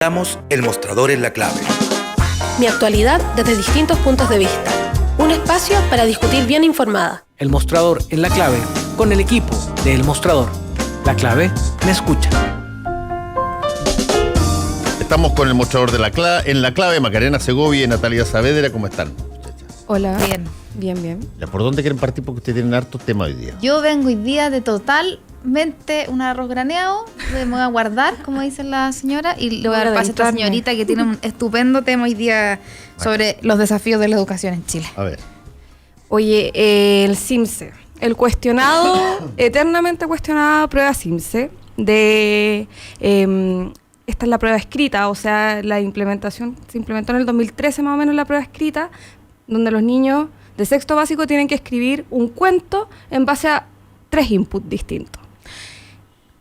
El mostrador en la clave. Mi actualidad desde distintos puntos de vista. Un espacio para discutir bien informada. El mostrador en la clave, con el equipo de El Mostrador. La clave me escucha. Estamos con el mostrador de en la clave, Macarena Segovia y Natalia Saavedra. ¿Cómo están, muchachas? Hola. Bien. Ya, ¿por dónde quieren partir? Porque ustedes tienen hartos temas hoy día. Yo vengo hoy día de totalmente un arroz graneado, me voy a guardar, como dice la señora, y le voy a dar paso a esta señorita que tiene un estupendo tema hoy día sobre los desafíos de la educación en Chile. A ver. Oye, el CIMSE, el cuestionado, eternamente cuestionada prueba CIMSE, esta es la prueba escrita, o sea, la implementación, se implementó en el 2013 más o menos la prueba escrita, donde los niños de sexto básico tienen que escribir un cuento en base a 3 inputs distintos.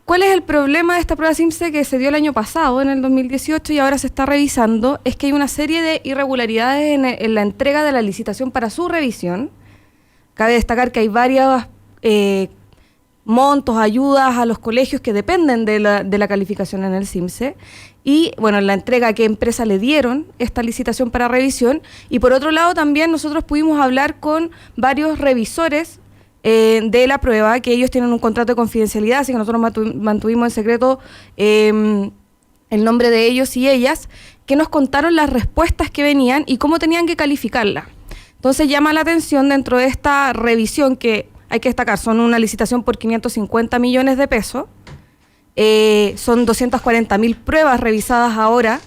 ¿Cuál es el problema de esta prueba CIMSE que se dio el año pasado, en el 2018, y ahora se está revisando? Es que hay una serie de irregularidades en la entrega de la licitación para su revisión. Cabe destacar que hay varios montos, ayudas a los colegios que dependen de la calificación en el CIMSE. Y, bueno, en la entrega a qué empresa le dieron esta licitación para revisión. Y por otro lado, también nosotros pudimos hablar con varios revisores de la prueba, que ellos tienen un contrato de confidencialidad, así que nosotros mantuvimos en secreto el nombre de ellos y ellas, que nos contaron las respuestas que venían y cómo tenían que calificarla. Entonces llama la atención dentro de esta revisión, que hay que destacar, son una licitación por 550 millones de pesos, son 240.000 pruebas revisadas ahora.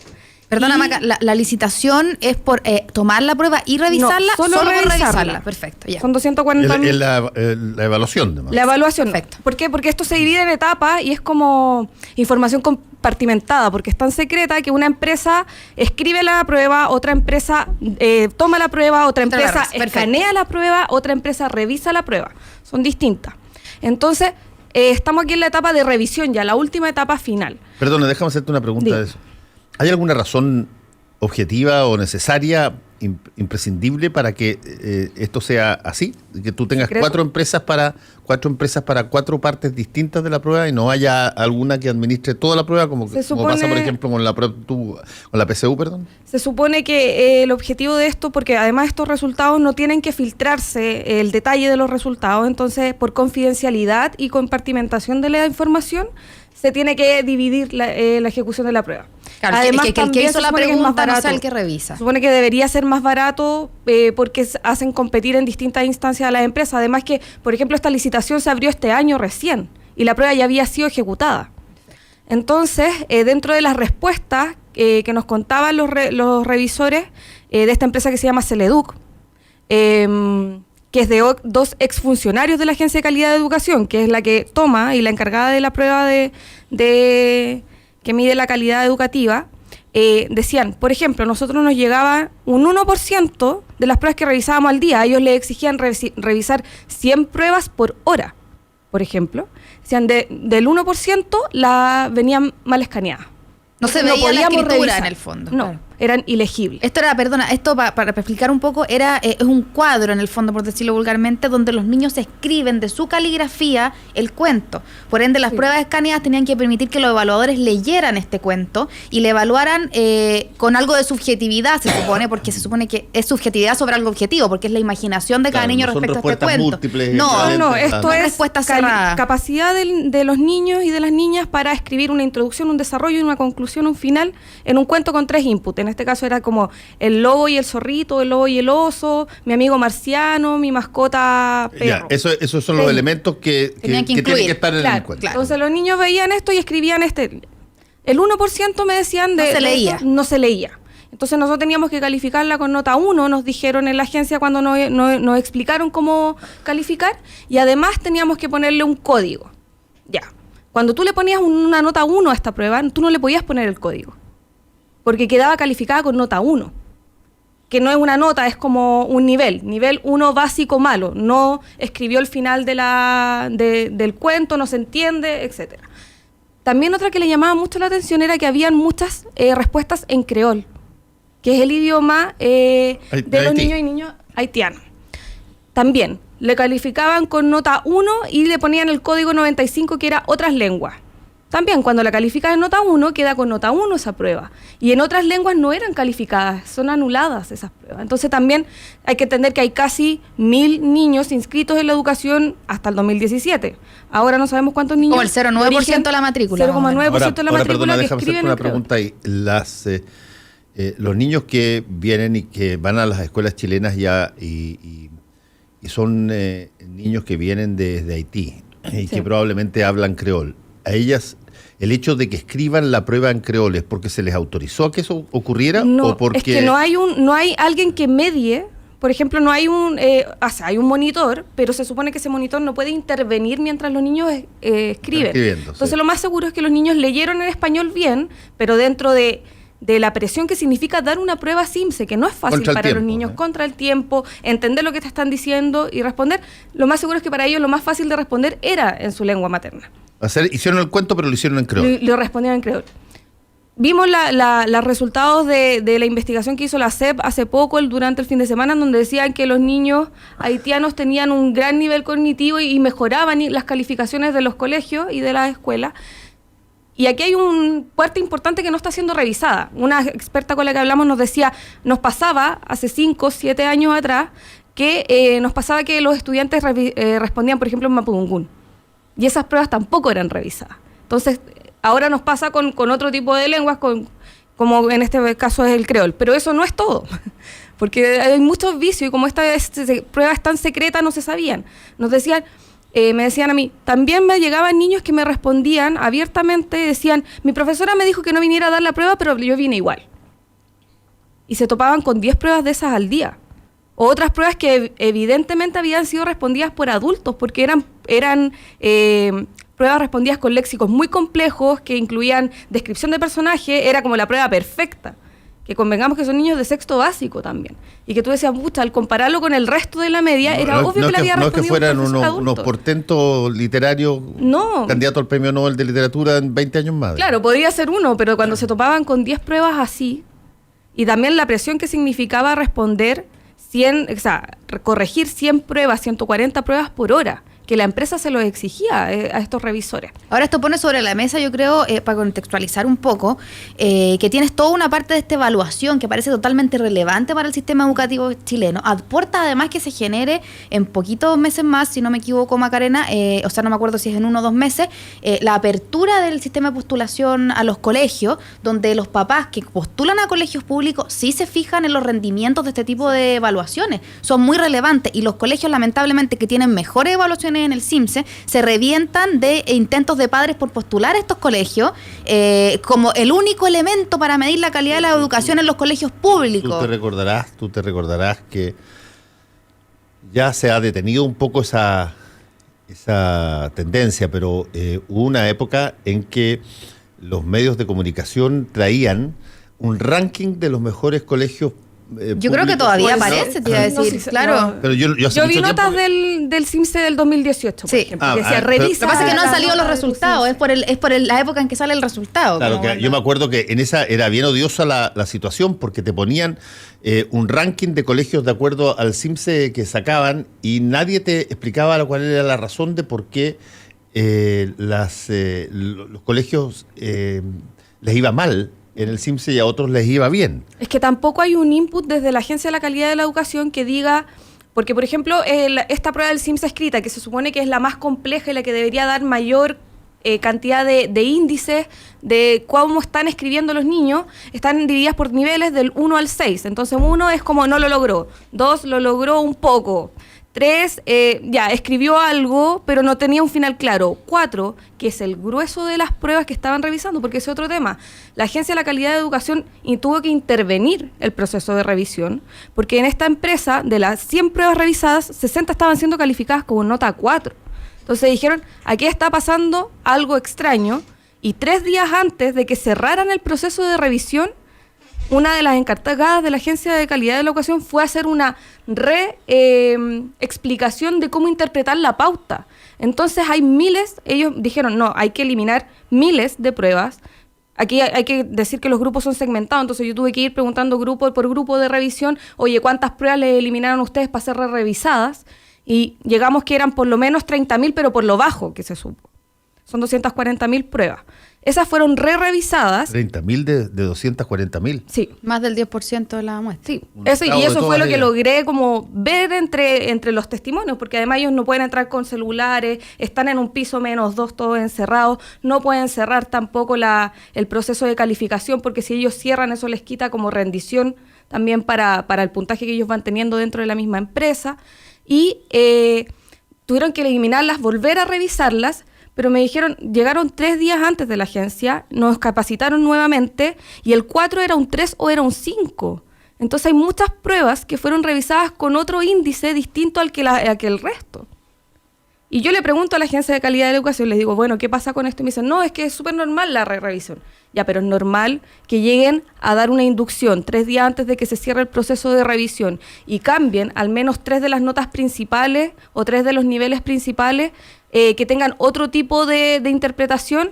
Perdona, Maca, la licitación es por tomar la prueba y revisarla. No, solo revisarla. Perfecto, ya. Son 240.000. La evaluación. La evaluación. Perfecto. ¿Por qué? Porque esto se divide en etapas y es como información compartimentada, porque es tan secreta que una empresa escribe la prueba, otra empresa toma la prueba, otra empresa escanea la prueba, otra empresa revisa la prueba. Son distintas. Entonces, estamos aquí en la etapa de revisión ya, la última etapa final. Perdona, déjame hacerte una pregunta de eso. ¿Hay alguna razón objetiva o necesaria, imprescindible para que esto sea así? Que tú tengas cuatro empresas para 4 partes distintas de la prueba y no haya alguna que administre toda la prueba, como pasa, por ejemplo, con la PSU, perdón. Se supone que el objetivo de esto, porque además estos resultados no tienen que filtrarse el detalle de los resultados, entonces por confidencialidad y compartimentación de la información, se tiene que dividir la ejecución de la prueba. Claro, además, que el que hizo la pregunta no sea el que revisa. Se supone que debería ser más barato porque hacen competir en distintas instancias a las empresas. Además que, por ejemplo, esta licitación se abrió este año recién y la prueba ya había sido ejecutada. Entonces, dentro de las respuestas que nos contaban los revisores de esta empresa que se llama Celeduc, que es de 2 exfuncionarios de la Agencia de Calidad de Educación, que es la que toma y la encargada de la prueba que mide la calidad educativa, decían, por ejemplo, nosotros nos llegaba un 1% de las pruebas que revisábamos al día. A ellos les exigían revisar 100 pruebas por hora, por ejemplo. Decían, del 1% venían mal escaneadas. No se veía la escritura en el fondo. No, claro. Eran ilegibles. Esto para explicar un poco, es un cuadro en el fondo, por decirlo vulgarmente, donde los niños escriben de su caligrafía el cuento. Por ende, las pruebas escaneadas tenían que permitir que los evaluadores leyeran este cuento y le evaluaran con algo de subjetividad, se supone, porque se supone que es subjetividad sobre algo objetivo, porque es la imaginación de cada niño respecto a este cuento. No, esto es respuesta cerrada. Capacidad de los niños y de las niñas para escribir una introducción, un desarrollo, una conclusión, un final en un cuento con 3 inputs. En este caso era como el lobo y el zorrito, el lobo y el oso, mi amigo marciano, mi mascota perro. Ya, esos son los elementos que tienen que estar en el cuento. Claro. Entonces los niños veían esto y escribían el 1% me decían no se leía. Entonces nosotros teníamos que calificarla con nota 1, nos dijeron en la agencia cuando nos explicaron cómo calificar, y además teníamos que ponerle un código. Ya. Cuando tú le ponías una nota 1 a esta prueba, tú no le podías poner el código, porque quedaba calificada con nota 1, que no es una nota, es como un nivel 1 básico malo, no escribió el final del cuento, no se entiende, etcétera. También otra que le llamaba mucho la atención era que habían muchas respuestas en creol, que es el idioma de los niños y niñas haitianos. También le calificaban con nota 1 y le ponían el código 95, que era otras lenguas. también cuando la calificas en nota 1, queda con nota 1 esa prueba. Y en otras lenguas no eran calificadas, son anuladas esas pruebas. Entonces también hay que entender que hay casi 1.000 niños inscritos en la educación hasta el 2017. Ahora no sabemos cuántos niños. O el 0,9% de la matrícula. 0,9% de la matrícula. Perdona, que déjame hacerte una pregunta ahí. Los niños que vienen y que van a las escuelas chilenas ya y son niños que vienen desde Haití y que probablemente hablan creol. A ellas, el hecho de que escriban la prueba en creol, ¿es porque se les autorizó a que eso ocurriera? No, ¿o porque... es que no hay alguien que medie. Por ejemplo, no hay hay un monitor, pero se supone que ese monitor no puede intervenir mientras los niños escriben. Entonces, lo más seguro es que los niños leyeron en español bien, pero dentro de la presión que significa dar una prueba SIMSE, que no es fácil para los niños, contra el tiempo, entender lo que te están diciendo y responder, lo más seguro es que para ellos lo más fácil de responder era en su lengua materna. Hicieron el cuento, pero lo hicieron en creol. Lo respondieron en creol. Vimos los resultados de la investigación que hizo la CEP hace poco, durante el fin de semana, donde decían que los niños haitianos tenían un gran nivel cognitivo y mejoraban las calificaciones de los colegios y de las escuelas. Y aquí hay un parte importante que no está siendo revisada. Una experta con la que hablamos nos decía, nos pasaba hace 5 o 7 años atrás, que nos pasaba que los estudiantes respondían, por ejemplo, en mapudungún. Y esas pruebas tampoco eran revisadas. Entonces, ahora nos pasa con otro tipo de lenguas, como en este caso es el creol. Pero eso no es todo, porque hay muchos vicios y como esta prueba es tan secreta, no se sabían. Nos decían, me decían a mí, también me llegaban niños que me respondían abiertamente, decían, mi profesora me dijo que no viniera a dar la prueba, pero yo vine igual. Y se topaban con 10 pruebas de esas al día. O otras pruebas que evidentemente habían sido respondidas por adultos, porque eran pruebas respondidas con léxicos muy complejos, que incluían descripción de personaje, era como la prueba perfecta. Que convengamos que son niños de sexto básico también. Y que tú decías, pucha, al compararlo con el resto de la media, era obvio que le había respondido. No es que fueran unos portentos literarios, candidato al premio Nobel de literatura en 20 años más. Claro, podría ser uno, pero cuando se topaban con 10 pruebas así, y también la presión que significaba responder 100, o sea, corregir 100 pruebas, 140 pruebas por hora, que la empresa se lo exigía a estos revisores. Ahora esto pone sobre la mesa, yo creo, para contextualizar un poco, que tienes toda una parte de esta evaluación que parece totalmente relevante para el sistema educativo chileno. Aporta además que se genere en poquitos meses más, si no me equivoco, Macarena, o sea, no me acuerdo si es en 1 o 2 meses, la apertura del sistema de postulación a los colegios, donde los papás que postulan a colegios públicos sí se fijan en los rendimientos de este tipo de evaluaciones. Son muy relevantes y los colegios, lamentablemente, que tienen mejores evaluaciones en el SIMSE, se revientan de intentos de padres por postular a estos colegios como el único elemento para medir la calidad de la educación en los colegios públicos. Tú te recordarás que ya se ha detenido un poco esa tendencia, pero hubo una época en que los medios de comunicación traían un ranking de los mejores colegios yo creo que todavía aparece, te iba a decir, claro. Pero yo vi notas del CIMSE del 2018, por ejemplo, que decía, revisa. Lo que pasa es que no han salido los resultados, es por la época en que sale el resultado. Claro, que yo me acuerdo que en esa era bien odiosa la situación, porque te ponían un ranking de colegios de acuerdo al CIMSE que sacaban y nadie te explicaba cuál era la razón de por qué los colegios les iba mal en el CIMSE y a otros les iba bien. Es que tampoco hay un input desde la Agencia de la Calidad de la Educación que diga, porque por ejemplo, esta prueba del CIMSE escrita, que se supone que es la más compleja y la que debería dar mayor cantidad de índices de cómo están escribiendo los niños, están divididas por niveles del 1 al 6. Entonces 1 es como no lo logró, 2 lo logró un poco, 3, escribió algo, pero no tenía un final claro. 4, que es el grueso de las pruebas que estaban revisando, porque ese es otro tema. La Agencia de la Calidad de Educación tuvo que intervenir el proceso de revisión, porque en esta empresa, de las 100 pruebas revisadas, 60 estaban siendo calificadas como nota 4. Entonces dijeron, aquí está pasando algo extraño, y 3 días antes de que cerraran el proceso de revisión, una de las encargadas de la Agencia de Calidad de la Educación fue a hacer una explicación de cómo interpretar la pauta. Entonces hay ellos dijeron, no, hay que eliminar miles de pruebas. Aquí hay que decir que los grupos son segmentados, entonces yo tuve que ir preguntando grupo por grupo de revisión, oye, ¿cuántas pruebas le eliminaron ustedes para ser revisadas? Y llegamos que eran por lo menos 30.000, pero por lo bajo que se supo. Son 240.000 pruebas. Esas fueron re-revisadas. 30.000 de 240.000. Sí. Más del 10% de la muestra. Sí. Eso fue lo que logré como ver entre los testimonios, porque además ellos no pueden entrar con celulares, están en un piso -2 todos encerrados, no pueden cerrar tampoco el proceso de calificación, porque si ellos cierran eso les quita como rendición también para el puntaje que ellos van teniendo dentro de la misma empresa. Y tuvieron que eliminarlas, volver a revisarlas, pero me dijeron, llegaron 3 días antes de la agencia, nos capacitaron nuevamente, y el 4 era un 3 o era un 5. Entonces hay muchas pruebas que fueron revisadas con otro índice distinto al que el resto. Y yo le pregunto a la Agencia de Calidad de la Educación, les digo, bueno, ¿qué pasa con esto? Y me dicen, no, es que es súper normal la revisión. Ya, pero es normal que lleguen a dar una inducción 3 días antes de que se cierre el proceso de revisión y cambien al menos 3 de las notas principales o 3 de los niveles principales, que tengan otro tipo de interpretación.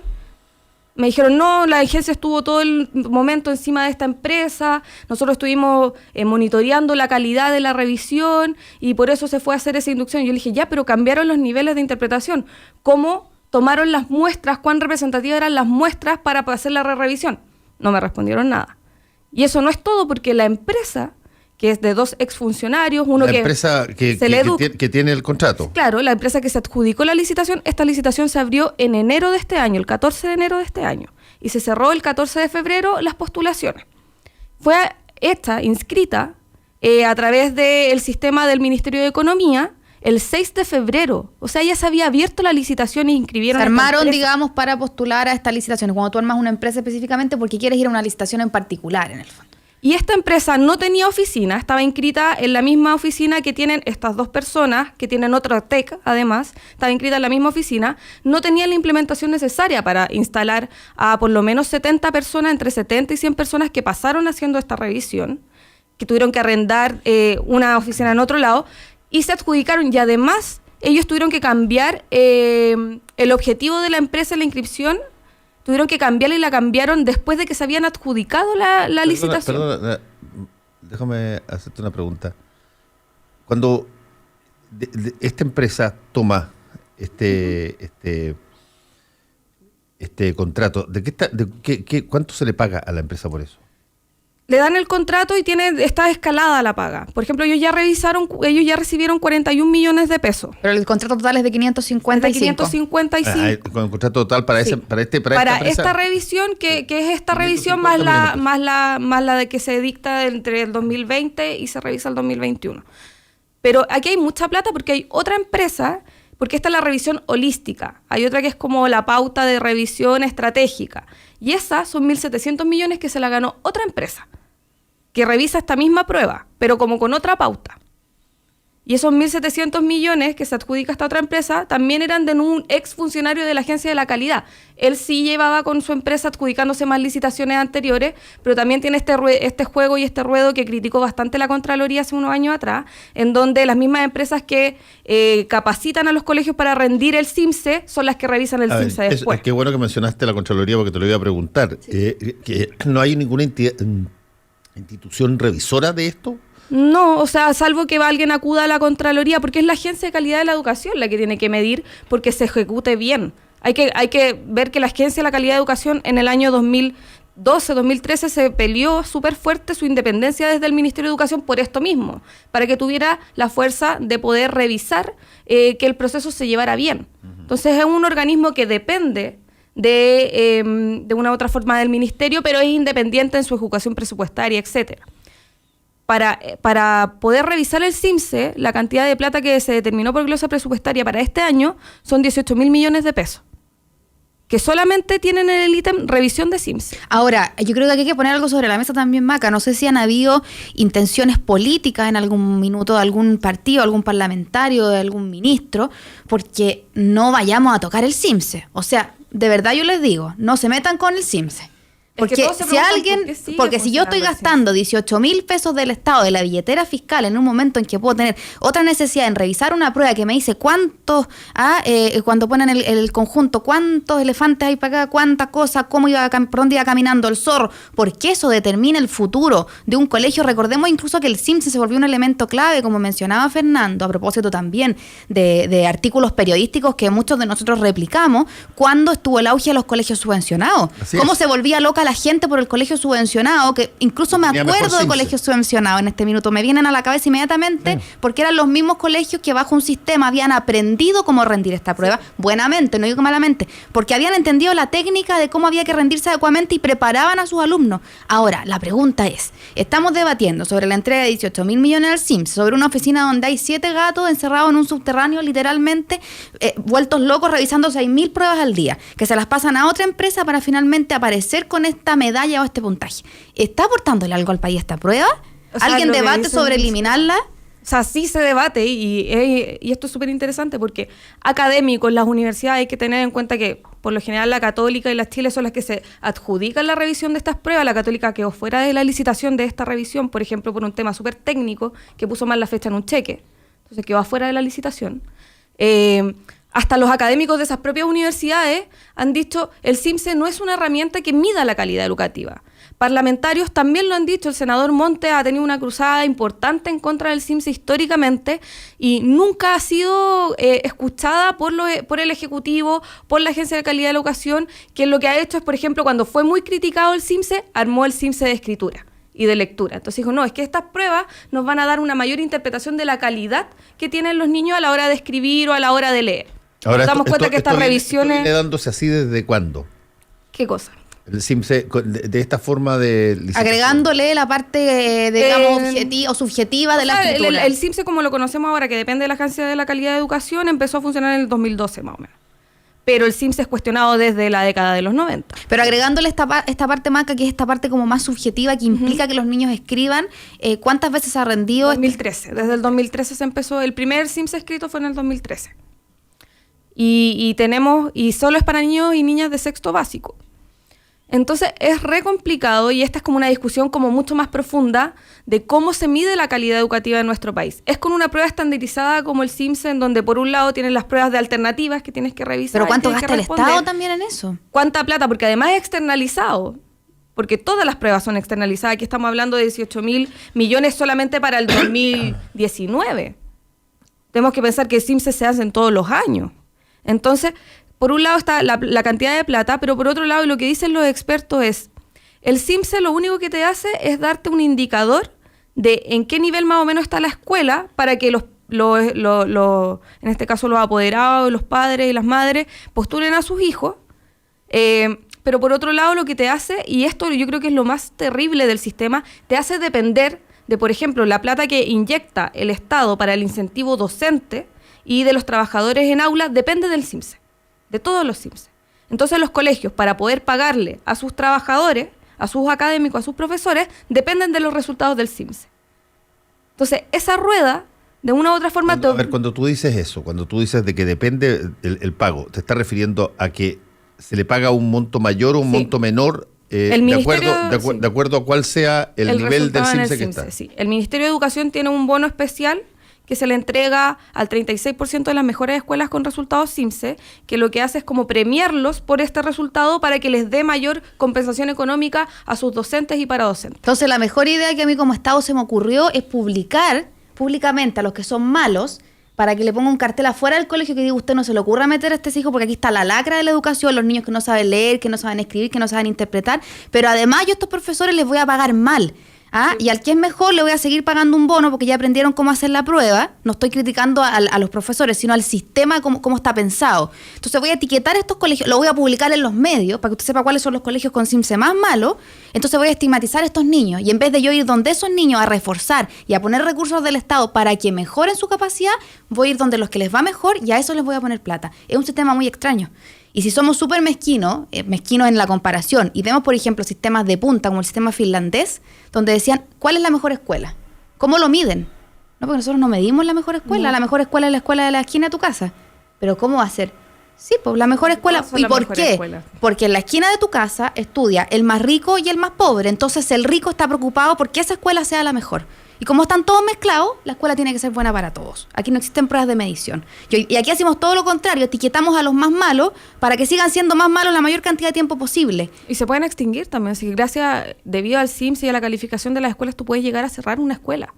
Me dijeron, no, la agencia estuvo todo el momento encima de esta empresa, nosotros estuvimos monitoreando la calidad de la revisión y por eso se fue a hacer esa inducción. Y yo le dije, ya, pero cambiaron los niveles de interpretación. ¿Cómo tomaron las muestras? ¿Cuán representativas eran las muestras para hacer la revisión? No me respondieron nada. Y eso no es todo, porque la empresa, que es de 2 exfuncionarios, uno la que... empresa que tiene el contrato. Claro, la empresa que se adjudicó la licitación, esta licitación se abrió en enero de este año, el 14 de enero de este año, y se cerró el 14 de febrero las postulaciones. Fue inscrita a través del sistema del Ministerio de Economía el 6 de febrero. O sea, ya se había abierto la licitación y inscribieron. Se armaron, digamos, para postular a estas licitaciones. Cuando tú armas una empresa específicamente porque quieres ir a una licitación en particular, en el fondo. Y esta empresa no tenía oficina, estaba inscrita en la misma oficina que tienen estas 2 personas, que tienen otra TEC además, estaba inscrita en la misma oficina, no tenía la implementación necesaria para instalar a por lo menos 70 personas, entre 70 y 100 personas que pasaron haciendo esta revisión, que tuvieron que arrendar una oficina en otro lado, y se adjudicaron, y además ellos tuvieron que cambiar el objetivo de la empresa en la inscripción. Tuvieron que cambiarla y la cambiaron después de que se habían adjudicado la licitación. Perdona, déjame hacerte una pregunta. Cuando esta empresa toma este contrato, ¿cuánto se le paga a la empresa por eso? Le dan el contrato y está escalada la paga. Por ejemplo, ellos ya recibieron 41 millones de pesos. Pero el contrato total es de 555. Con el contrato total para esta revisión, que es esta revisión más la de que se dicta entre el 2020 y se revisa el 2021. Pero aquí hay mucha plata porque hay otra empresa, porque esta es la revisión holística. Hay otra que es como la pauta de revisión estratégica. Y esas son 1.700 millones que se la ganó otra empresa, que revisa esta misma prueba, pero como con otra pauta. Y esos 1.700 millones que se adjudica a esta otra empresa también eran de un exfuncionario de la Agencia de la Calidad. Él sí llevaba con su empresa adjudicándose más licitaciones anteriores, pero también tiene este juego y este ruedo que criticó bastante la Contraloría hace unos años atrás, en donde las mismas empresas que capacitan a los colegios para rendir el CIMSE son las que revisan el CIMSE después. Qué bueno que mencionaste la Contraloría, porque te lo iba a preguntar. Sí. Que no hay ninguna institución revisora de esto. No, o sea, salvo que alguien acuda a la Contraloría, porque es la Agencia de Calidad de la Educación la que tiene que medir porque se ejecute bien. Hay que ver que la Agencia de la Calidad de Educación en el año 2012-2013 se peleó súper fuerte su independencia desde el Ministerio de Educación por esto mismo, para que tuviera la fuerza de poder revisar que el proceso se llevara bien. Entonces es un organismo que depende de una u otra forma del Ministerio, pero es independiente en su ejecución presupuestaria, etcétera. Para poder revisar el CIMSE, la cantidad de plata que se determinó por glosa presupuestaria para este año son 18.000 millones de pesos, que solamente tienen en el ítem revisión de CIMSE. Ahora, yo creo que aquí hay que poner algo sobre la mesa también, Maca. No sé si han habido intenciones políticas en algún minuto de algún partido, algún parlamentario, de algún ministro, porque no vayamos a tocar el CIMSE. O sea, de verdad yo les digo, no se metan con el CIMSE. Porque si alguien, si yo estoy gastando 18,000 pesos del Estado de la billetera fiscal en un momento en que puedo tener otra necesidad en revisar una prueba que me dice cuántos, cuando ponen el conjunto, cuántos elefantes hay para acá, cuántas cosas, por dónde iba caminando el zorro, porque eso determina el futuro de un colegio. Recordemos incluso que el CIMSE se volvió un elemento clave, como mencionaba Fernando, a propósito también de artículos periodísticos que muchos de nosotros replicamos, cuando estuvo el auge de los colegios subvencionados. Cómo se volvía loca la gente por el colegio subvencionado, que incluso me acuerdo de colegios subvencionados en este minuto, me vienen a la cabeza inmediatamente, porque eran los mismos colegios que bajo un sistema habían aprendido cómo rendir esta prueba, buenamente, no digo malamente, porque habían entendido la técnica de cómo había que rendirse adecuadamente y preparaban a sus alumnos. Ahora, la pregunta es, estamos debatiendo sobre la entrega de 18,000 millones al CIMSE, sobre una oficina donde hay 7 gatos encerrados en un subterráneo, literalmente, vueltos locos, revisando 6,000 pruebas al día, que se las pasan a otra empresa para finalmente aparecer con esta medalla o este puntaje. ¿Está aportándole algo al país esta prueba? ¿Alguien debate sobre eliminarla? O sea, sí se debate y esto es súper interesante porque académicos, las universidades, hay que tener en cuenta que por lo general la Católica y las Chile son las que se adjudican la revisión de estas pruebas. La Católica quedó fuera de la licitación de esta revisión, por ejemplo, por un tema súper técnico que puso mal la fecha en un cheque. Entonces quedó afuera de la licitación. Hasta los académicos de esas propias universidades han dicho el CIMSE no es una herramienta que mida la calidad educativa. Parlamentarios también lo han dicho, el senador Montes ha tenido una cruzada importante en contra del CIMSE históricamente y nunca ha sido escuchada por el Ejecutivo, por la Agencia de Calidad de la Educación, que lo que ha hecho es, por ejemplo, cuando fue muy criticado el CIMSE, armó el CIMSE de escritura y de lectura. Entonces dijo, no, es que estas pruebas nos van a dar una mayor interpretación de la calidad que tienen los niños a la hora de escribir o a la hora de leer. Ahora, nos damos cuenta que estas revisiones... ¿Viene dándose así desde cuándo? ¿Qué cosa? El CIMSE, de esta forma de licitación. Agregándole la parte, digamos, objetiva o subjetiva de la escritura. El CIMSE, como lo conocemos ahora, que depende de la Agencia de la Calidad de Educación, empezó a funcionar en el 2012, más o menos. Pero el CIMSE es cuestionado desde la década de los 90. Pero agregándole esta parte, Maca, que es esta parte como más subjetiva, que implica que los niños escriban, ¿cuántas veces ha rendido? 2013. Desde el 2013 se empezó. El primer CIMSE escrito fue en el 2013. Y solo es para niños y niñas de sexto básico. Entonces es re complicado y esta es como una discusión como mucho más profunda de cómo se mide la calidad educativa en nuestro país. Es con una prueba estandarizada como el CIMSE, en donde por un lado tienes las pruebas de alternativas que tienes que revisar. ¿Pero cuánto gasta el Estado también en eso? ¿Cuánta plata? Porque además es externalizado. Porque todas las pruebas son externalizadas. Aquí estamos hablando de 18,000 millones solamente para el 2019. Tenemos que pensar que el CIMSE se hace todos los años. Entonces, por un lado está la cantidad de plata, pero por otro lado, lo que dicen los expertos es, el CIMSE lo único que te hace es darte un indicador de en qué nivel más o menos está la escuela para que en este caso los apoderados, los padres y las madres postulen a sus hijos. Pero por otro lado, lo que te hace, y esto yo creo que es lo más terrible del sistema, te hace depender de, por ejemplo, la plata que inyecta el Estado para el incentivo docente y de los trabajadores en aulas, depende del CIMSE, de todos los CIMSE. Entonces los colegios, para poder pagarle a sus trabajadores, a sus académicos, a sus profesores, dependen de los resultados del CIMSE. Entonces, esa rueda, de una u otra forma... A ver, cuando tú dices eso, cuando tú dices de que depende el pago, ¿te estás refiriendo a que se le paga un monto mayor o un monto menor de acuerdo a cuál sea el nivel del CIMSE que está? Sí. El Ministerio de Educación tiene un bono especial que se le entrega al 36% de las mejores escuelas con resultados CIMSE, que lo que hace es como premiarlos por este resultado para que les dé mayor compensación económica a sus docentes y paradocentes. Entonces, la mejor idea que a mí como Estado se me ocurrió es publicar públicamente a los que son malos, para que le ponga un cartel afuera del colegio que diga, usted no se le ocurra meter a este hijo porque aquí está la lacra de la educación, los niños que no saben leer, que no saben escribir, que no saben interpretar, pero además yo a estos profesores les voy a pagar mal. Y al que es mejor le voy a seguir pagando un bono porque ya aprendieron cómo hacer la prueba. No estoy criticando a los profesores, sino al sistema, cómo está pensado. Entonces voy a etiquetar estos colegios, lo voy a publicar en los medios para que usted sepa cuáles son los colegios con CIMSE más malos. Entonces voy a estigmatizar a estos niños y en vez de yo ir donde esos niños a reforzar y a poner recursos del Estado para que mejoren su capacidad, voy a ir donde los que les va mejor y a eso les voy a poner plata. Es un sistema muy extraño. Y si somos súper mezquinos en la comparación, y vemos, por ejemplo, sistemas de punta como el sistema finlandés, donde decían, ¿cuál es la mejor escuela? ¿Cómo lo miden? No, porque nosotros no medimos la mejor escuela. No. La mejor escuela es la escuela de la esquina de tu casa. Pero ¿cómo va a ser? Sí, pues la mejor escuela. Son ¿Y la por mejor qué? escuela. Porque en la esquina de tu casa estudia el más rico y el más pobre. Entonces el rico está preocupado porque esa escuela sea la mejor. Y como están todos mezclados, la escuela tiene que ser buena para todos. Aquí no existen pruebas de medición. Y aquí hacemos todo lo contrario, etiquetamos a los más malos para que sigan siendo más malos la mayor cantidad de tiempo posible. Y se pueden extinguir también. Así que debido al CIMSS y a la calificación de las escuelas, tú puedes llegar a cerrar una escuela.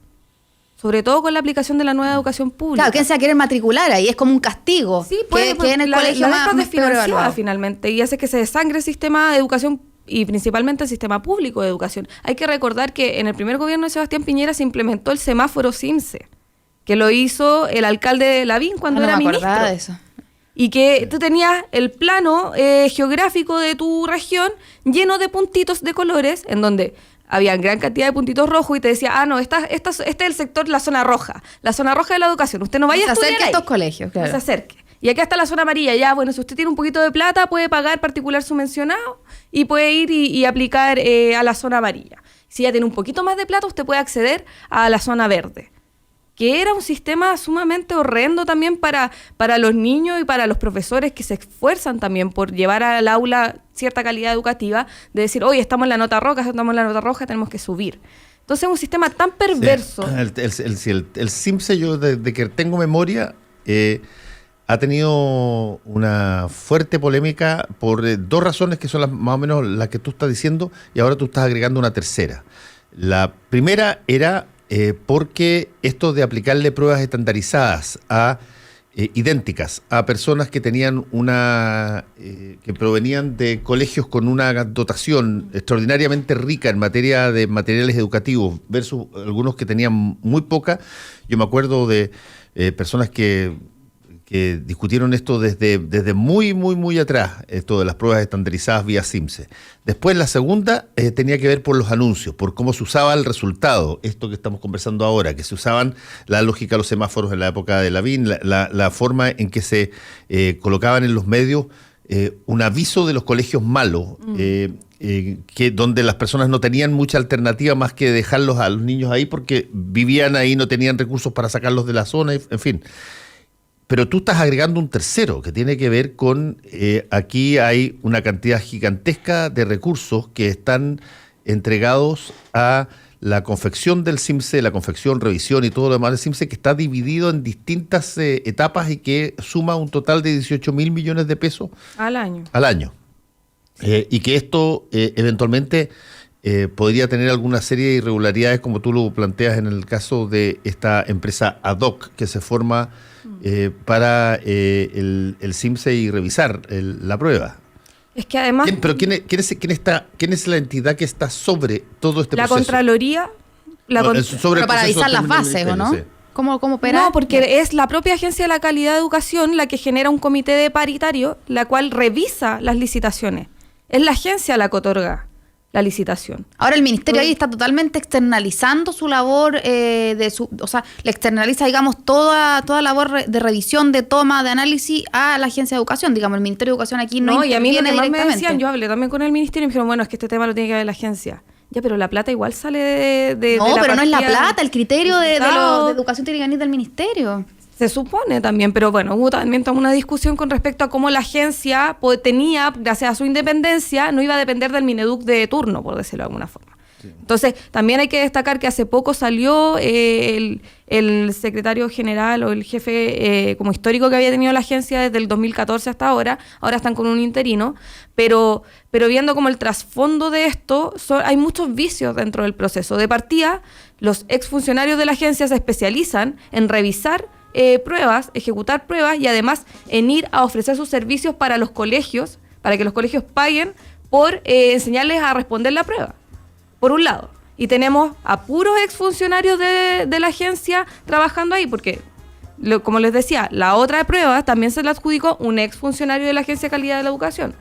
Sobre todo con la aplicación de la nueva educación pública. Claro, ¿quién se va a querer matricular ahí? Es como un castigo. Sí, puede, que en el colegio la más desfinanciada finalmente y hace que se desangre el sistema de educación y principalmente el sistema público de educación. Hay que recordar que en el primer gobierno de Sebastián Piñera se implementó el semáforo CIMSE, que lo hizo el alcalde Lavín cuando era ministro. De eso. Y que tú tenías el plano geográfico de tu región lleno de puntitos de colores en donde había gran cantidad de puntitos rojos y te decía, este es el sector, la zona roja de la educación. Usted no vaya a estudiar ahí. Se acerque a estos colegios, claro. No se acerque. Y acá está la zona amarilla. Ya, bueno, si usted tiene un poquito de plata, puede pagar particular subvencionado y puede ir y aplicar a la zona amarilla. Si ya tiene un poquito más de plata, usted puede acceder a la zona verde. Que era un sistema sumamente horrendo también para los niños y para los profesores que se esfuerzan también por llevar al aula cierta calidad educativa, de decir, oye, estamos en la nota roja, tenemos que subir. Entonces es un sistema tan perverso. Sí, el CIMSE, yo desde que tengo memoria, ha tenido una fuerte polémica por dos razones que son más o menos las que tú estás diciendo y ahora tú estás agregando una tercera. La primera era porque esto de aplicarle pruebas estandarizadas idénticas a personas que tenían que provenían de colegios con una dotación extraordinariamente rica en materia de materiales educativos versus algunos que tenían muy poca. Yo me acuerdo de personas que discutieron esto desde muy, muy, muy atrás, esto de las pruebas estandarizadas vía CIMSE. Después la segunda tenía que ver por los anuncios, por cómo se usaba el resultado, esto que estamos conversando ahora, que se usaban la lógica de los semáforos en la época de Lavín, la forma en que se colocaban en los medios un aviso de los colegios malos, donde las personas no tenían mucha alternativa más que dejarlos a los niños ahí porque vivían ahí, no tenían recursos para sacarlos de la zona, en fin. Pero tú estás agregando un tercero que tiene que ver con, aquí hay una cantidad gigantesca de recursos que están entregados a la confección del CIMSE, la confección, revisión y todo lo demás del CIMSE, que está dividido en distintas etapas y que suma un total de 18.000 millones de pesos al año. Y que esto eventualmente podría tener alguna serie de irregularidades, como tú lo planteas en el caso de esta empresa ad hoc que se forma para el CIMSE y revisar la prueba. Es que además... ¿Quién es la entidad que está sobre todo este proceso? La Contraloría. Pero para avisar las bases, ¿o no? Sí. ¿Cómo opera? No, porque es la propia Agencia de la Calidad de Educación la que genera un comité de paritario, la cual revisa las licitaciones. Es la agencia la que otorga la licitación. Ahora el ministerio ahí está totalmente externalizando su labor, o sea, le externaliza, digamos, toda labor de revisión, de toma, de análisis a la agencia de educación. Digamos, el Ministerio de Educación aquí no y a mí lo que más me directamente. decían, yo hablé también con el ministerio y me dijeron, bueno, es que este tema lo tiene que ver la agencia. Ya, pero la plata igual sale de No, la pero no es la partida plata, el criterio de educación tiene que venir del ministerio. Se supone también, pero bueno, hubo también una discusión con respecto a cómo la agencia tenía, gracias a su independencia, no iba a depender del Mineduc de turno, por decirlo de alguna forma. Sí. Entonces, también hay que destacar que hace poco salió el secretario general o el jefe como histórico que había tenido la agencia desde el 2014 hasta ahora están con un interino, pero viendo como el trasfondo de esto, hay muchos vicios dentro del proceso. De partida, los exfuncionarios de la agencia se especializan en revisar pruebas, ejecutar pruebas y además en ir a ofrecer sus servicios para los colegios, para que los colegios paguen por enseñarles a responder la prueba, por un lado. Y tenemos a puros exfuncionarios de la agencia trabajando ahí, porque, como les decía, la otra de pruebas también se la adjudicó un exfuncionario de la Agencia de Calidad de la Educación.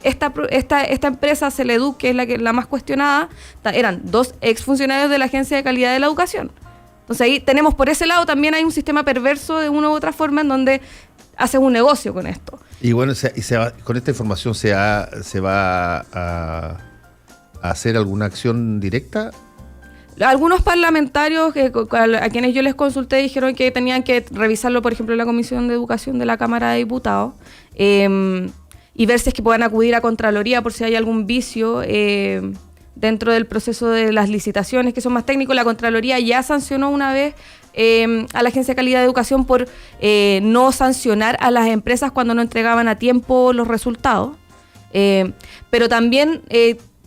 Esta empresa Celeduc, que es la más cuestionada, eran 2 exfuncionarios de la Agencia de Calidad de la Educación. Entonces ahí tenemos por ese lado también hay un sistema perverso de una u otra forma en donde hacen un negocio con esto. Y bueno, con esta información se va a hacer alguna acción directa. Algunos parlamentarios a quienes yo les consulté dijeron que tenían que revisarlo, por ejemplo, en la Comisión de Educación de la Cámara de Diputados, y ver si es que puedan acudir a Contraloría por si hay algún vicio dentro del proceso de las licitaciones, que son más técnicos. La Contraloría ya sancionó una vez a la Agencia de Calidad de Educación por no sancionar a las empresas cuando no entregaban a tiempo los resultados. Pero también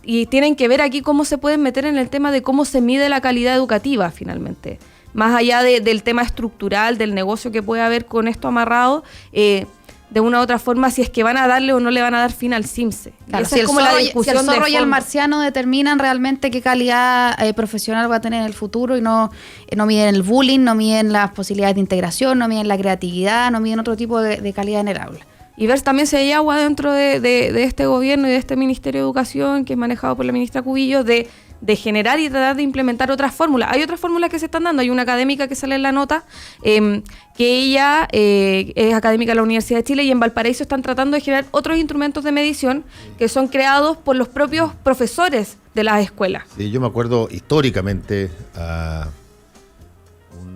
y tienen que ver aquí cómo se pueden meter en el tema de cómo se mide la calidad educativa finalmente. Más allá del tema estructural, del negocio que puede haber con esto amarrado, de una u otra forma, si es que van a darle o no le van a dar fin al CIMSE. Claro, si el zorro y el marciano determinan realmente qué calidad profesional va a tener en el futuro y no miden el bullying, no miden las posibilidades de integración, no miden la creatividad, no miden otro tipo de calidad en el aula. Y ver también si hay agua dentro de este gobierno y de este Ministerio de Educación, que es manejado por la ministra Cubillos, de generar y tratar de implementar otras fórmulas. Hay otras fórmulas que se están dando. Hay una académica que sale en la nota, que ella es académica de la Universidad de Chile, y en Valparaíso están tratando de generar otros instrumentos de medición que son creados por los propios profesores de las escuelas. Sí, yo me acuerdo históricamente a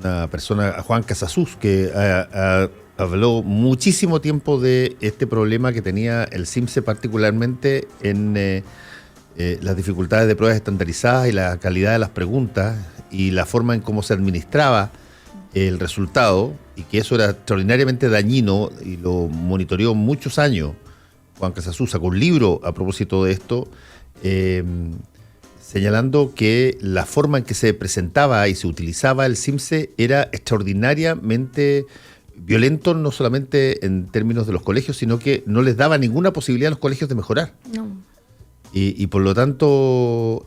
una persona, a Juan Casasus, que habló muchísimo tiempo de este problema que tenía el CIMSE, particularmente en las dificultades de pruebas estandarizadas y la calidad de las preguntas y la forma en cómo se administraba el resultado, y que eso era extraordinariamente dañino, y lo monitoreó muchos años. Juan Casasus sacó un libro a propósito de esto, señalando que la forma en que se presentaba y se utilizaba el CIMSE era extraordinariamente violento, no solamente en términos de los colegios, sino que no les daba ninguna posibilidad a los colegios de mejorar. No. Y por lo tanto,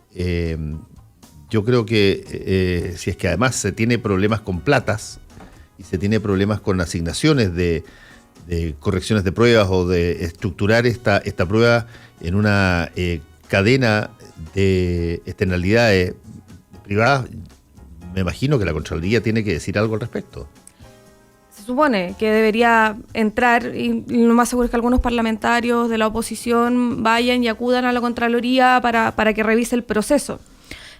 yo creo que si es que además se tiene problemas con platas y se tiene problemas con asignaciones de correcciones de pruebas o de estructurar esta prueba en una cadena de externalidades privadas, me imagino que la Contraloría tiene que decir algo al respecto. Se supone que debería entrar, y lo más seguro es que algunos parlamentarios de la oposición vayan y acudan a la Contraloría para que revise el proceso.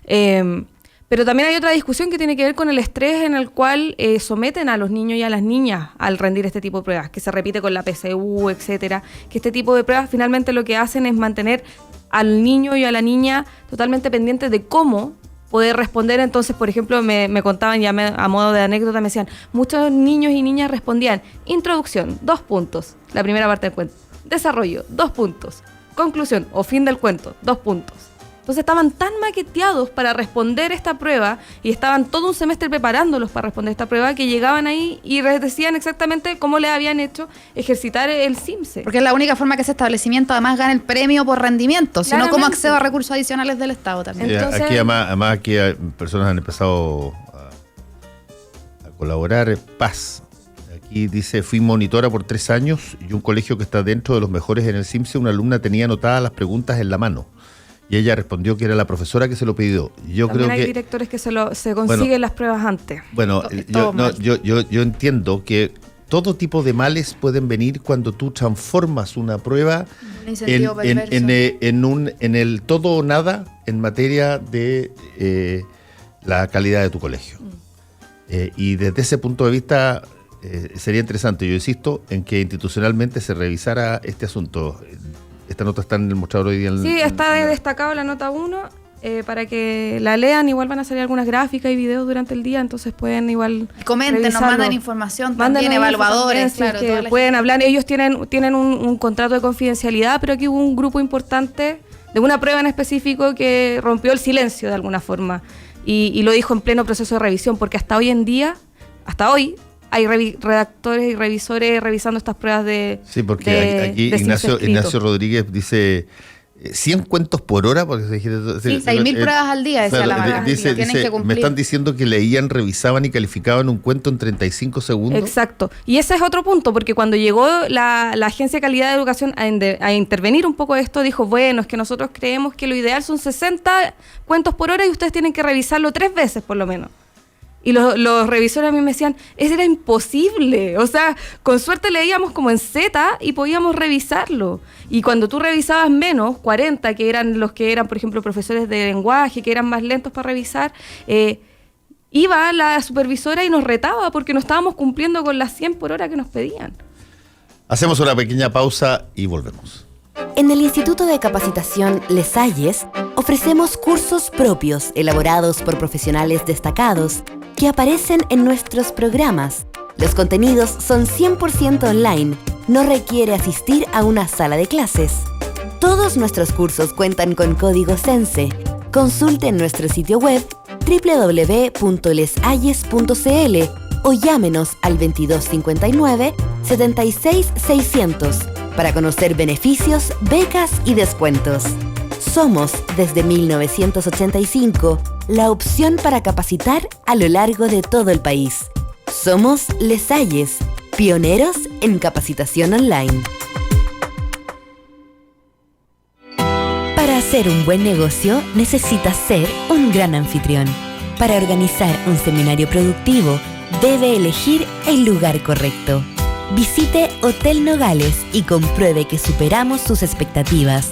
Pero también hay otra discusión que tiene que ver con el estrés en el cual someten a los niños y a las niñas al rendir este tipo de pruebas, que se repite con la PSU, etcétera, que este tipo de pruebas finalmente lo que hacen es mantener al niño y a la niña totalmente pendientes de cómo poder responder. Entonces, por ejemplo, me contaban, ya a modo de anécdota, me decían, muchos niños y niñas respondían: introducción, 2 puntos, la primera parte del cuento; desarrollo, 2 puntos; conclusión o fin del cuento, 2 puntos. Entonces estaban tan maqueteados para responder esta prueba, y estaban todo un semestre preparándolos para responder esta prueba, que llegaban ahí y les decían exactamente cómo les habían hecho ejercitar el CIMSE. Porque es la única forma que ese establecimiento además gana el premio por rendimiento, sino como acceso a recursos adicionales del Estado también. Entonces, aquí además aquí personas han empezado a colaborar. Paz. Aquí dice: fui monitora por 3 años y un colegio que está dentro de los mejores en el CIMSE, una alumna tenía anotadas las preguntas en la mano. Y ella respondió que era la profesora que se lo pidió. Yo también creo hay directores que se consiguen las pruebas antes. Bueno, yo entiendo que todo tipo de males pueden venir cuando tú transformas una prueba en el todo o nada en materia de la calidad de tu colegio. Y desde ese punto de vista sería interesante, yo insisto, en que institucionalmente se revisara este asunto. Esta nota está en el mostrador hoy día. Sí, está destacado la nota 1, para que la lean. Igual van a salir algunas gráficas y videos durante el día, entonces pueden igual comenten, nos mandan información, también evaluadores, claro, que pueden hablar. Ellos tienen un contrato de confidencialidad, pero aquí hubo un grupo importante de una prueba en específico que rompió el silencio de alguna forma, y lo dijo en pleno proceso de revisión, porque hasta hoy hay redactores y revisores revisando estas pruebas de... Sí, porque aquí Ignacio Rodríguez dice 100 cuentos por hora. Porque sí, 6.000 pruebas al día, decía la marca. Dice, me están diciendo que leían, revisaban y calificaban un cuento en 35 segundos. Exacto. Y ese es otro punto, porque cuando llegó la Agencia de Calidad de Educación a intervenir un poco esto, dijo, bueno, es que nosotros creemos que lo ideal son 60 cuentos por hora y ustedes tienen que revisarlo 3 veces por lo menos. Y los revisores a mí me decían, eso era imposible. O sea, con suerte leíamos como en Z y podíamos revisarlo. Y cuando tú revisabas menos, 40, que eran los que eran, por ejemplo, profesores de lenguaje, que eran más lentos para revisar, iba la supervisora y nos retaba porque no estábamos cumpliendo con las 100 por hora que nos pedían. Hacemos una pequeña pausa y volvemos. En el Instituto de Capacitación Les Hayes ofrecemos cursos propios elaborados por profesionales destacados que aparecen en nuestros programas. Los contenidos son 100% online, no requiere asistir a una sala de clases. Todos nuestros cursos cuentan con código CENSE. Consulte en nuestro sitio web www.leshayes.cl o llámenos al 2259 76 600 para conocer beneficios, becas y descuentos. Somos, desde 1985, la opción para capacitar a lo largo de todo el país. Somos Les Hayes, pioneros en capacitación online. Para hacer un buen negocio, necesitas ser un gran anfitrión. Para organizar un seminario productivo, debe elegir el lugar correcto. Visite Hotel Nogales y compruebe que superamos sus expectativas.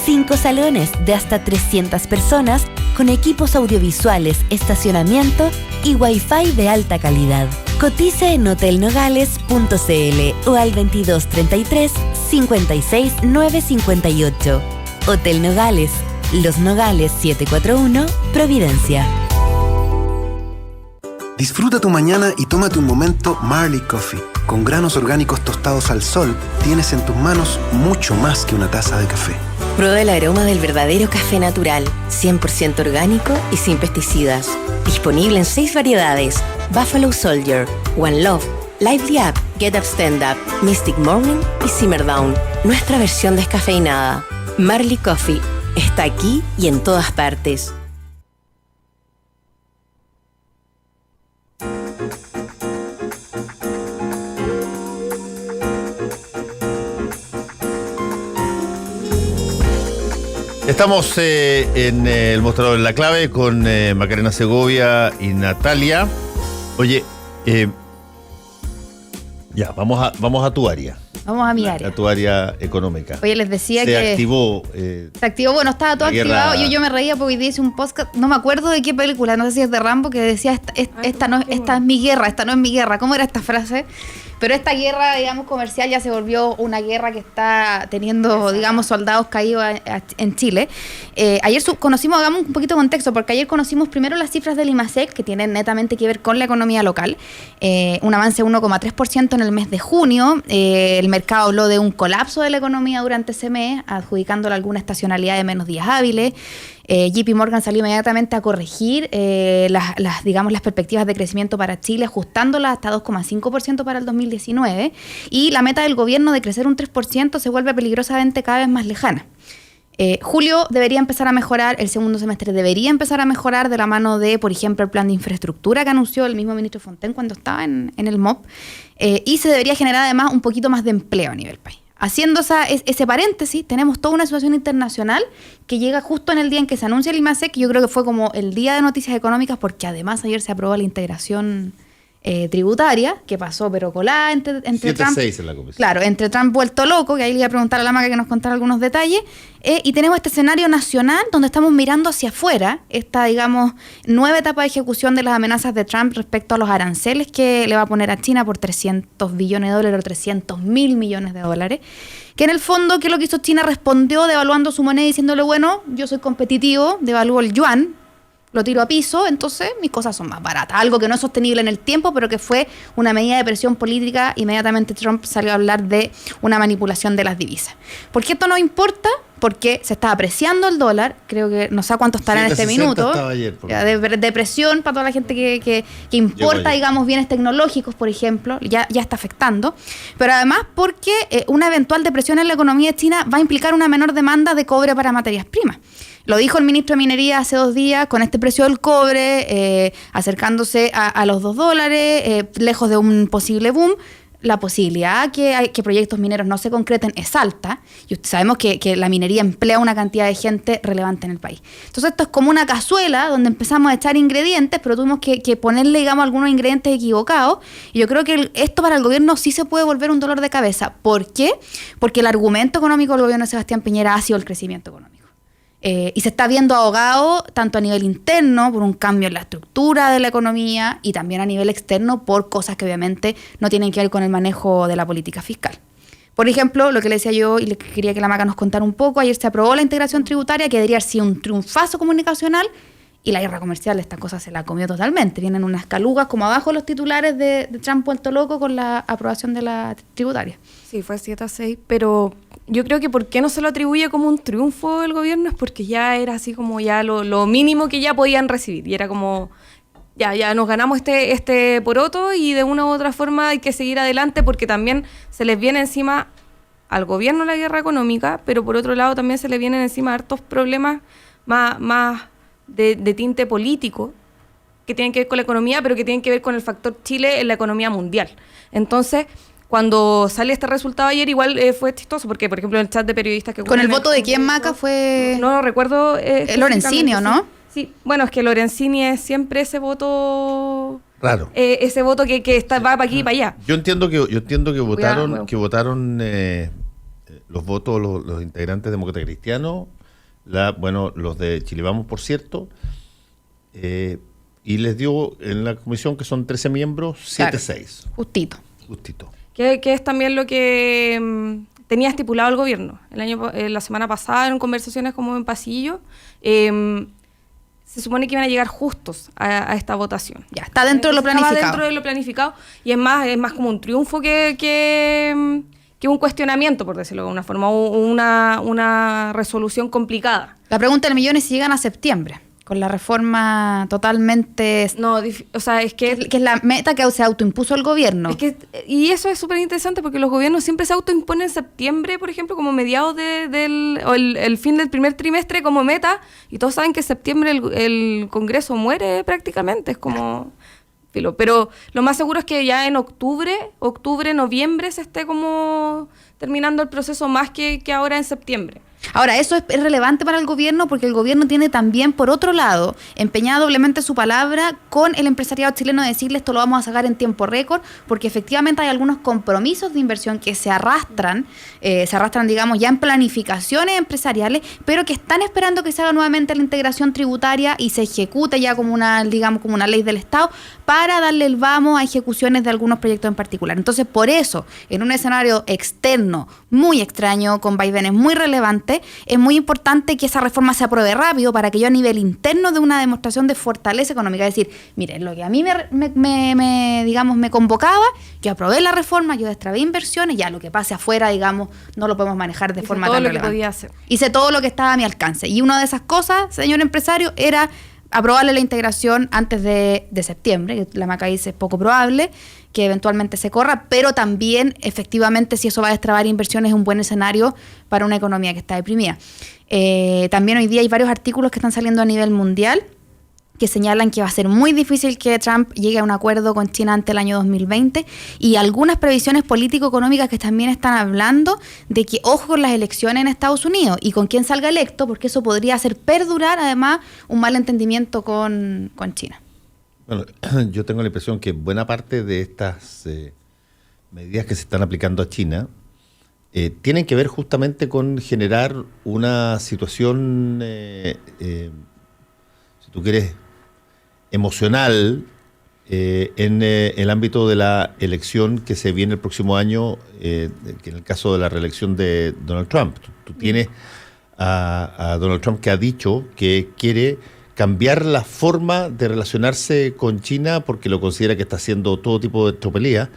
5 salones de hasta 300 personas con equipos audiovisuales, estacionamiento y Wi-Fi de alta calidad. Cotice en hotelnogales.cl o al 2233 56 958. Hotel Nogales, Los Nogales 741, Providencia. Disfruta tu mañana y tómate un momento Marley Coffee. Con granos orgánicos tostados al sol, tienes en tus manos mucho más que una taza de café. Prueba el aroma del verdadero café natural, 100% orgánico y sin pesticidas. Disponible en 6 variedades: Buffalo Soldier, One Love, Lively Up, Get Up Stand Up, Mystic Morning y Simmer Down. Nuestra versión descafeinada. Marley Coffee está aquí y en todas partes. Estamos en el mostrador en la clave con Macarena Segovia y Natalia. Oye, ya, vamos a tu área. Vamos a mi área. A tu área económica. Oye, les decía que... Se activó, bueno, estaba todo activado. Yo me reía porque hice un podcast, no me acuerdo de qué película, no sé si es de Rambo, que decía, esta es mi guerra, esta no es mi guerra. ¿Cómo era esta frase? Pero esta guerra, digamos, comercial ya se volvió una guerra que está teniendo, digamos, soldados caídos en Chile. Ayer conocimos, hagamos un poquito de contexto, porque ayer conocimos primero las cifras del IMASEC, que tienen netamente que ver con la economía local. Un avance de 1,3% en el mes de junio. El mercado habló de un colapso de la economía durante ese mes, adjudicándole alguna estacionalidad de menos días hábiles. JP Morgan salió inmediatamente a corregir las perspectivas de crecimiento para Chile, ajustándolas hasta 2,5% para el 2019, y la meta del gobierno de crecer un 3% se vuelve peligrosamente cada vez más lejana. Julio debería empezar a mejorar, el segundo semestre debería empezar a mejorar de la mano de, por ejemplo, el plan de infraestructura que anunció el mismo ministro Fontaine cuando estaba en el MOP, y se debería generar además un poquito más de empleo a nivel país. Haciendo ese paréntesis, tenemos toda una situación internacional que llega justo en el día en que se anuncia el IMASEC, que yo creo que fue como el día de noticias económicas, porque además ayer se aprobó la integración tributaria, que pasó pero colada entre Trump. 7-6 en la comisión. Claro, entre Trump vuelto loco, que ahí le iba a preguntar a la Maca que nos contara algunos detalles, y tenemos este escenario nacional donde estamos mirando hacia afuera esta, digamos, nueva etapa de ejecución de las amenazas de Trump respecto a los aranceles que le va a poner a China por $300 billones o $300 mil millones, que en el fondo, ¿qué es lo que hizo China? Respondió devaluando su moneda y diciéndole, bueno, yo soy competitivo, devalúo el yuan, lo tiro a piso, entonces mis cosas son más baratas. Algo que no es sostenible en el tiempo, pero que fue una medida de presión política. Inmediatamente Trump salió a hablar de una manipulación de las divisas. ¿Por qué esto no importa? Porque se está apreciando el dólar, creo que no sé cuánto estará en este minuto, ayer, de presión para toda la gente que importa, digamos, bienes tecnológicos, por ejemplo, ya está afectando, pero además porque una eventual depresión en la economía de China va a implicar una menor demanda de cobre para materias primas. Lo dijo el ministro de Minería hace 2 días, con este precio del cobre acercándose a los $2, lejos de un posible boom. la posibilidad que proyectos mineros no se concreten es alta, y sabemos que la minería emplea una cantidad de gente relevante en el país. Entonces esto es como una cazuela donde empezamos a echar ingredientes, pero tuvimos que ponerle, digamos, algunos ingredientes equivocados, y yo creo que esto para el gobierno sí se puede volver un dolor de cabeza. ¿Por qué? Porque el argumento económico del gobierno de Sebastián Piñera ha sido el crecimiento económico. Y se está viendo ahogado tanto a nivel interno por un cambio en la estructura de la economía y también a nivel externo por cosas que obviamente no tienen que ver con el manejo de la política fiscal. Por ejemplo, lo que le decía yo y le quería que la Maca nos contara un poco, ayer se aprobó la integración tributaria, que debería ser un triunfazo comunicacional, y la guerra comercial, esta cosa se la comió totalmente. Vienen unas calugas como abajo los titulares de Trump vuelto loco con la aprobación de la tributaria. Sí, fue 7-6, pero yo creo que ¿por qué no se lo atribuye como un triunfo del gobierno? Es porque ya era así como ya lo mínimo que ya podían recibir, y era como ya nos ganamos este poroto, y de una u otra forma hay que seguir adelante, porque también se les viene encima al gobierno la guerra económica, pero por otro lado también se le vienen encima hartos problemas más de tinte político, que tienen que ver con la economía, pero que tienen que ver con el factor Chile en la economía mundial. Entonces, cuando sale este resultado ayer, igual fue chistoso, porque, por ejemplo, en el chat de periodistas que... ¿Con el voto de quién, Maca? Fue... No recuerdo... Lorenzini, ¿no? Sí, bueno, es que Lorenzini es siempre ese voto... Raro. Ese voto que va para aquí y para allá. Yo entiendo que votaron los votos los integrantes demócratas cristianos, los de Chile Vamos, por cierto, y les dio en la comisión, que son 13 miembros, 7-6. Justito. Que es también lo que tenía estipulado el gobierno. La semana pasada, en conversaciones como en pasillo, se supone que iban a llegar justos a esta votación. Ya, está dentro de lo planificado. Está dentro de lo planificado, y es más como un triunfo que un cuestionamiento, por decirlo de alguna forma, una resolución complicada. La pregunta del millón es si llegan a septiembre, con la reforma totalmente... No, o sea, es que es la meta que se autoimpuso el gobierno. Y eso es súper interesante, porque los gobiernos siempre se autoimponen en septiembre, por ejemplo, como mediados el fin del primer trimestre como meta, y todos saben que en septiembre el Congreso muere prácticamente, es como... Pero lo más seguro es que ya en octubre, noviembre se esté como terminando el proceso, más que ahora en septiembre. Ahora, eso es relevante para el gobierno, porque el gobierno tiene también, por otro lado, empeñada doblemente su palabra con el empresariado chileno de decirle esto lo vamos a sacar en tiempo récord, porque efectivamente hay algunos compromisos de inversión que se arrastran, digamos, ya en planificaciones empresariales, pero que están esperando que se haga nuevamente la integración tributaria y se ejecute ya como una ley del Estado, para darle el vamos a ejecuciones de algunos proyectos en particular. Entonces, por eso, en un escenario externo muy extraño, con vaivenes muy relevantes, es muy importante que esa reforma se apruebe rápido, para que yo a nivel interno dé una demostración de fortaleza económica. Es decir, miren, lo que a mí me convocaba, yo aprobé la reforma, yo destrabé inversiones, ya lo que pase afuera, digamos, no lo podemos manejar de forma tan relevante. Podía hacer. Hice todo lo que estaba a mi alcance. Y una de esas cosas, señor empresario, era aprobarle la integración antes de septiembre, que la Maca dice es poco probable que eventualmente se corra, pero también, efectivamente, si eso va a destrabar inversiones, es un buen escenario para una economía que está deprimida. También hoy día hay varios artículos que están saliendo a nivel mundial que señalan que va a ser muy difícil que Trump llegue a un acuerdo con China ante el año 2020, y algunas previsiones político-económicas que también están hablando de que ojo con las elecciones en Estados Unidos y con quién salga electo, porque eso podría hacer perdurar además un mal entendimiento con China. Bueno, yo tengo la impresión que buena parte de estas medidas que se están aplicando a China tienen que ver justamente con generar una situación, si tú quieres, emocional en el ámbito de la elección que se viene el próximo año, que en el caso de la reelección de Donald Trump. Tú tienes a Donald Trump, que ha dicho que quiere cambiar la forma de relacionarse con China, porque lo considera que está haciendo todo tipo de tropelías,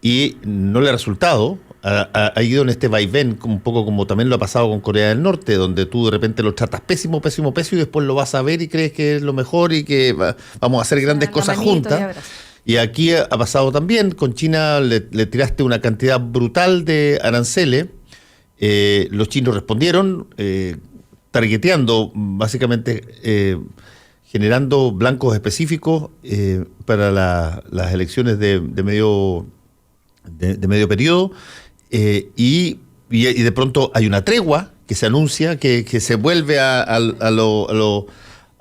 y no le ha resultado. Ha ido en este vaivén, un poco como también lo ha pasado con Corea del Norte, donde tú de repente lo tratas pésimo, y después lo vas a ver y crees que es lo mejor y que vamos a hacer grandes cosas juntas. Y aquí ha pasado también, con China le tiraste una cantidad brutal de aranceles, los chinos respondieron, targeteando, básicamente generando blancos específicos para las elecciones de de medio periodo, y de pronto hay una tregua que se anuncia, que se vuelve a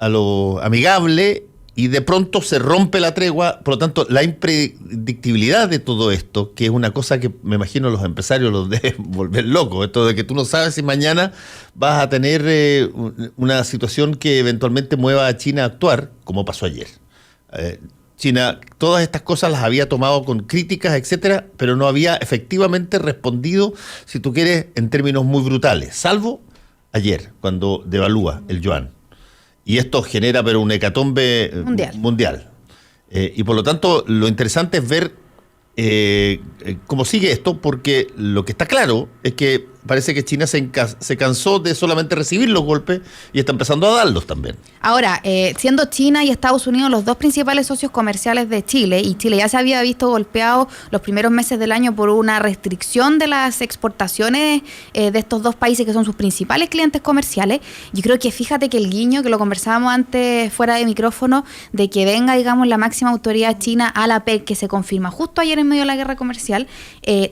lo amigable, y de pronto se rompe la tregua. Por lo tanto, la impredictibilidad de todo esto, que es una cosa que me imagino los empresarios los deben volver locos, esto de que tú no sabes si mañana vas a tener una situación que eventualmente mueva a China a actuar, como pasó ayer. China todas estas cosas las había tomado con críticas, etcétera, pero no había efectivamente respondido, si tú quieres, en términos muy brutales, salvo ayer, cuando devalúa el yuan. Y esto genera pero un hecatombe mundial. Y por lo tanto, lo interesante es ver cómo sigue esto, porque lo que está claro es que parece que China se cansó de solamente recibir los golpes y está empezando a darlos también. Ahora, siendo China y Estados Unidos los dos principales socios comerciales de Chile, y Chile ya se había visto golpeado los primeros meses del año por una restricción de las exportaciones de estos dos países que son sus principales clientes comerciales, yo creo que fíjate que el guiño, que lo conversábamos antes fuera de micrófono, de que venga, digamos, la máxima autoridad china a la PEC, que se confirma justo ayer en medio de la guerra comercial,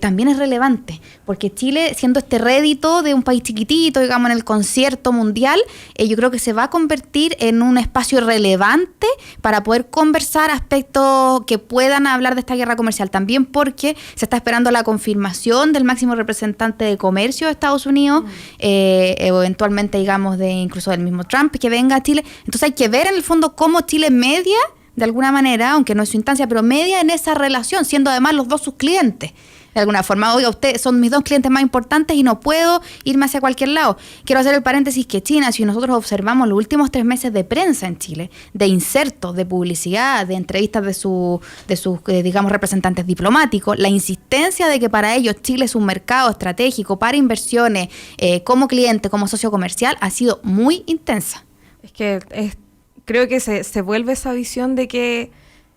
también es relevante, porque Chile, siendo este rédito de un país chiquitito, digamos, en el concierto mundial, yo creo que se va a convertir en un espacio relevante para poder conversar aspectos que puedan hablar de esta guerra comercial, también porque se está esperando la confirmación del máximo representante de comercio de Estados Unidos, eventualmente, digamos, incluso del mismo Trump, que venga a Chile. Entonces hay que ver en el fondo cómo Chile media, de alguna manera, aunque no es su instancia, pero media en esa relación, siendo además los dos sus clientes. De alguna forma, oiga, ustedes son mis dos clientes más importantes y no puedo irme hacia cualquier lado. Quiero hacer el paréntesis que China, si nosotros observamos los últimos 3 meses de prensa en Chile, de insertos, de publicidad, de entrevistas de sus digamos, representantes diplomáticos, la insistencia de que para ellos Chile es un mercado estratégico para inversiones, como cliente, como socio comercial, ha sido muy intensa. Es que creo que se vuelve esa visión de que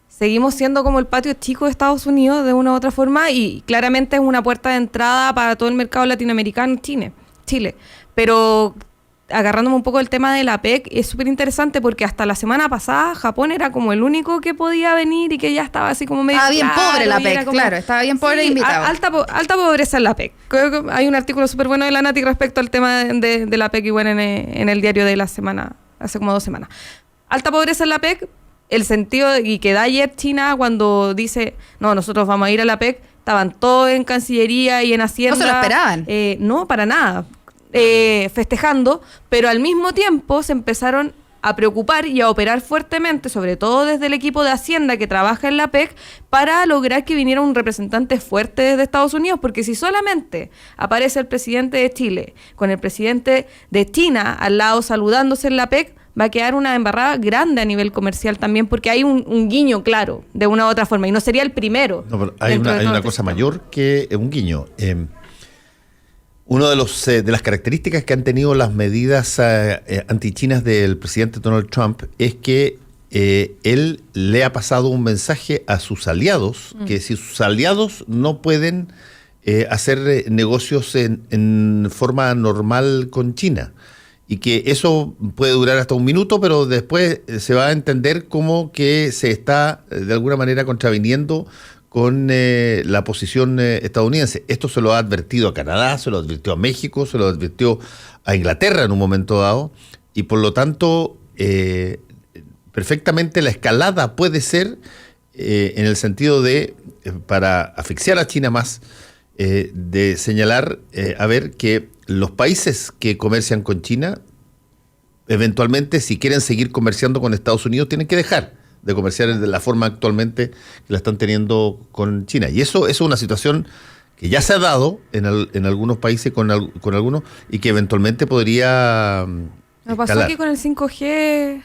seguimos siendo como el patio chico de Estados Unidos de una u otra forma, y claramente es una puerta de entrada para todo el mercado latinoamericano, Chile. Pero agarrándome un poco el tema de la PEC, es súper interesante porque hasta la semana pasada Japón era como el único que podía venir y que ya estaba así como medio... Estaba bien pobre la PEC, claro, estaba bien pobre sí, invitado. Alta pobreza en la PEC. Creo que hay un artículo súper bueno de la Nati respecto al tema de la PEC, igual en el diario de la semana, hace como 2 semanas. Alta pobreza en la PEC, el sentido, y que da ayer China cuando dice, no, nosotros vamos a ir a la PEC, estaban todos en Cancillería y en Hacienda. No se lo esperaban. No, para nada. Festejando, pero al mismo tiempo se empezaron a preocupar y a operar fuertemente, sobre todo desde el equipo de Hacienda que trabaja en la PEC, para lograr que viniera un representante fuerte desde Estados Unidos, porque si solamente aparece el presidente de Chile con el presidente de China al lado saludándose en la PEC, va a quedar una embarrada grande a nivel comercial también, porque hay un guiño claro, de una u otra forma, y no sería el primero. No, pero hay una cosa mayor que un guiño. Una de las características que han tenido las medidas antichinas del presidente Donald Trump es que él le ha pasado un mensaje a sus aliados, que si sus aliados no pueden hacer negocios en forma normal con China, y que eso puede durar hasta 1 minuto, pero después se va a entender como que se está de alguna manera contraviniendo con la posición estadounidense. Esto se lo ha advertido a Canadá, se lo advirtió a México, se lo advirtió a Inglaterra en un momento dado, y por lo tanto perfectamente la escalada puede ser en el sentido de, para asfixiar a China más, de señalar, a ver, que los países que comercian con China, eventualmente, si quieren seguir comerciando con Estados Unidos, tienen que dejar de comerciar de la forma actualmente que la están teniendo con China. Y eso es una situación que ya se ha dado en algunos países con algunos, y que eventualmente podría Lo pasó aquí con el 5G,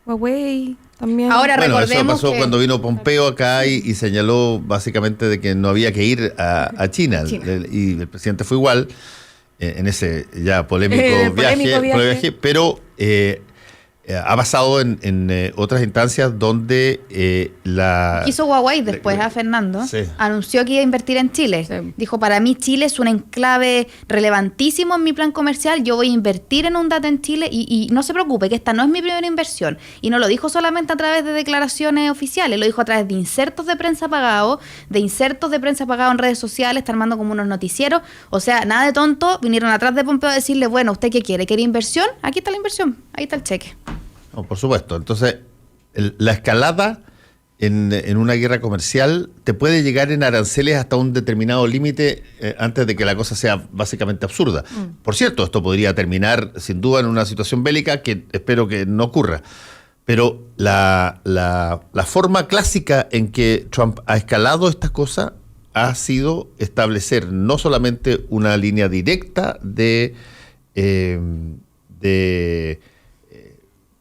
Huawei también. Ahora recordemos eso pasó que cuando vino Pompeo acá y señaló básicamente de que no había que ir a China. Y el presidente fue igual en ese ya polémico viaje. Pero ha pasado en otras instancias donde Quiso Huawei después a Fernando. Sí. Anunció que iba a invertir en Chile. Sí. Dijo, para mí Chile es un enclave relevantísimo en mi plan comercial. Yo voy a invertir en un data en Chile y no se preocupe, que esta no es mi primera inversión. Y no lo dijo solamente a través de declaraciones oficiales, lo dijo a través de insertos de prensa pagados, en redes sociales, está armando como unos noticieros. O sea, nada de tonto. Vinieron atrás de Pompeo a decirle, bueno, ¿usted qué quiere? ¿Quiere inversión? Aquí está la inversión, ahí está el cheque. No, por supuesto. Entonces, la escalada en una guerra comercial te puede llegar en aranceles hasta un determinado límite antes de que la cosa sea básicamente absurda. Por cierto, esto podría terminar sin duda en una situación bélica que espero que no ocurra. Pero la forma clásica en que Trump ha escalado estas cosas ha sido establecer no solamente una línea directa de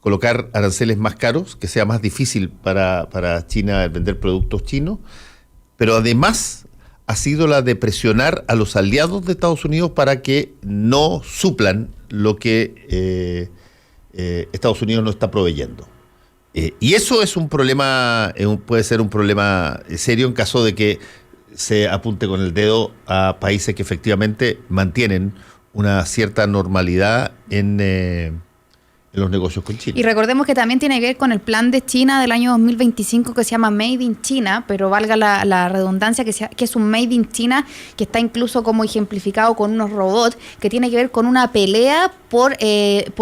colocar aranceles más caros, que sea más difícil para China vender productos chinos, pero además ha sido la de presionar a los aliados de Estados Unidos para que no suplan lo que Estados Unidos no está proveyendo. Y eso es un problema, puede ser un problema serio en caso de que se apunte con el dedo a países que efectivamente mantienen una cierta normalidad en los negocios con China. Y recordemos que también tiene que ver con el plan de China del año 2025 que se llama Made in China, pero valga la redundancia que es un Made in China que está incluso como ejemplificado con unos robots, que tiene que ver con una pelea por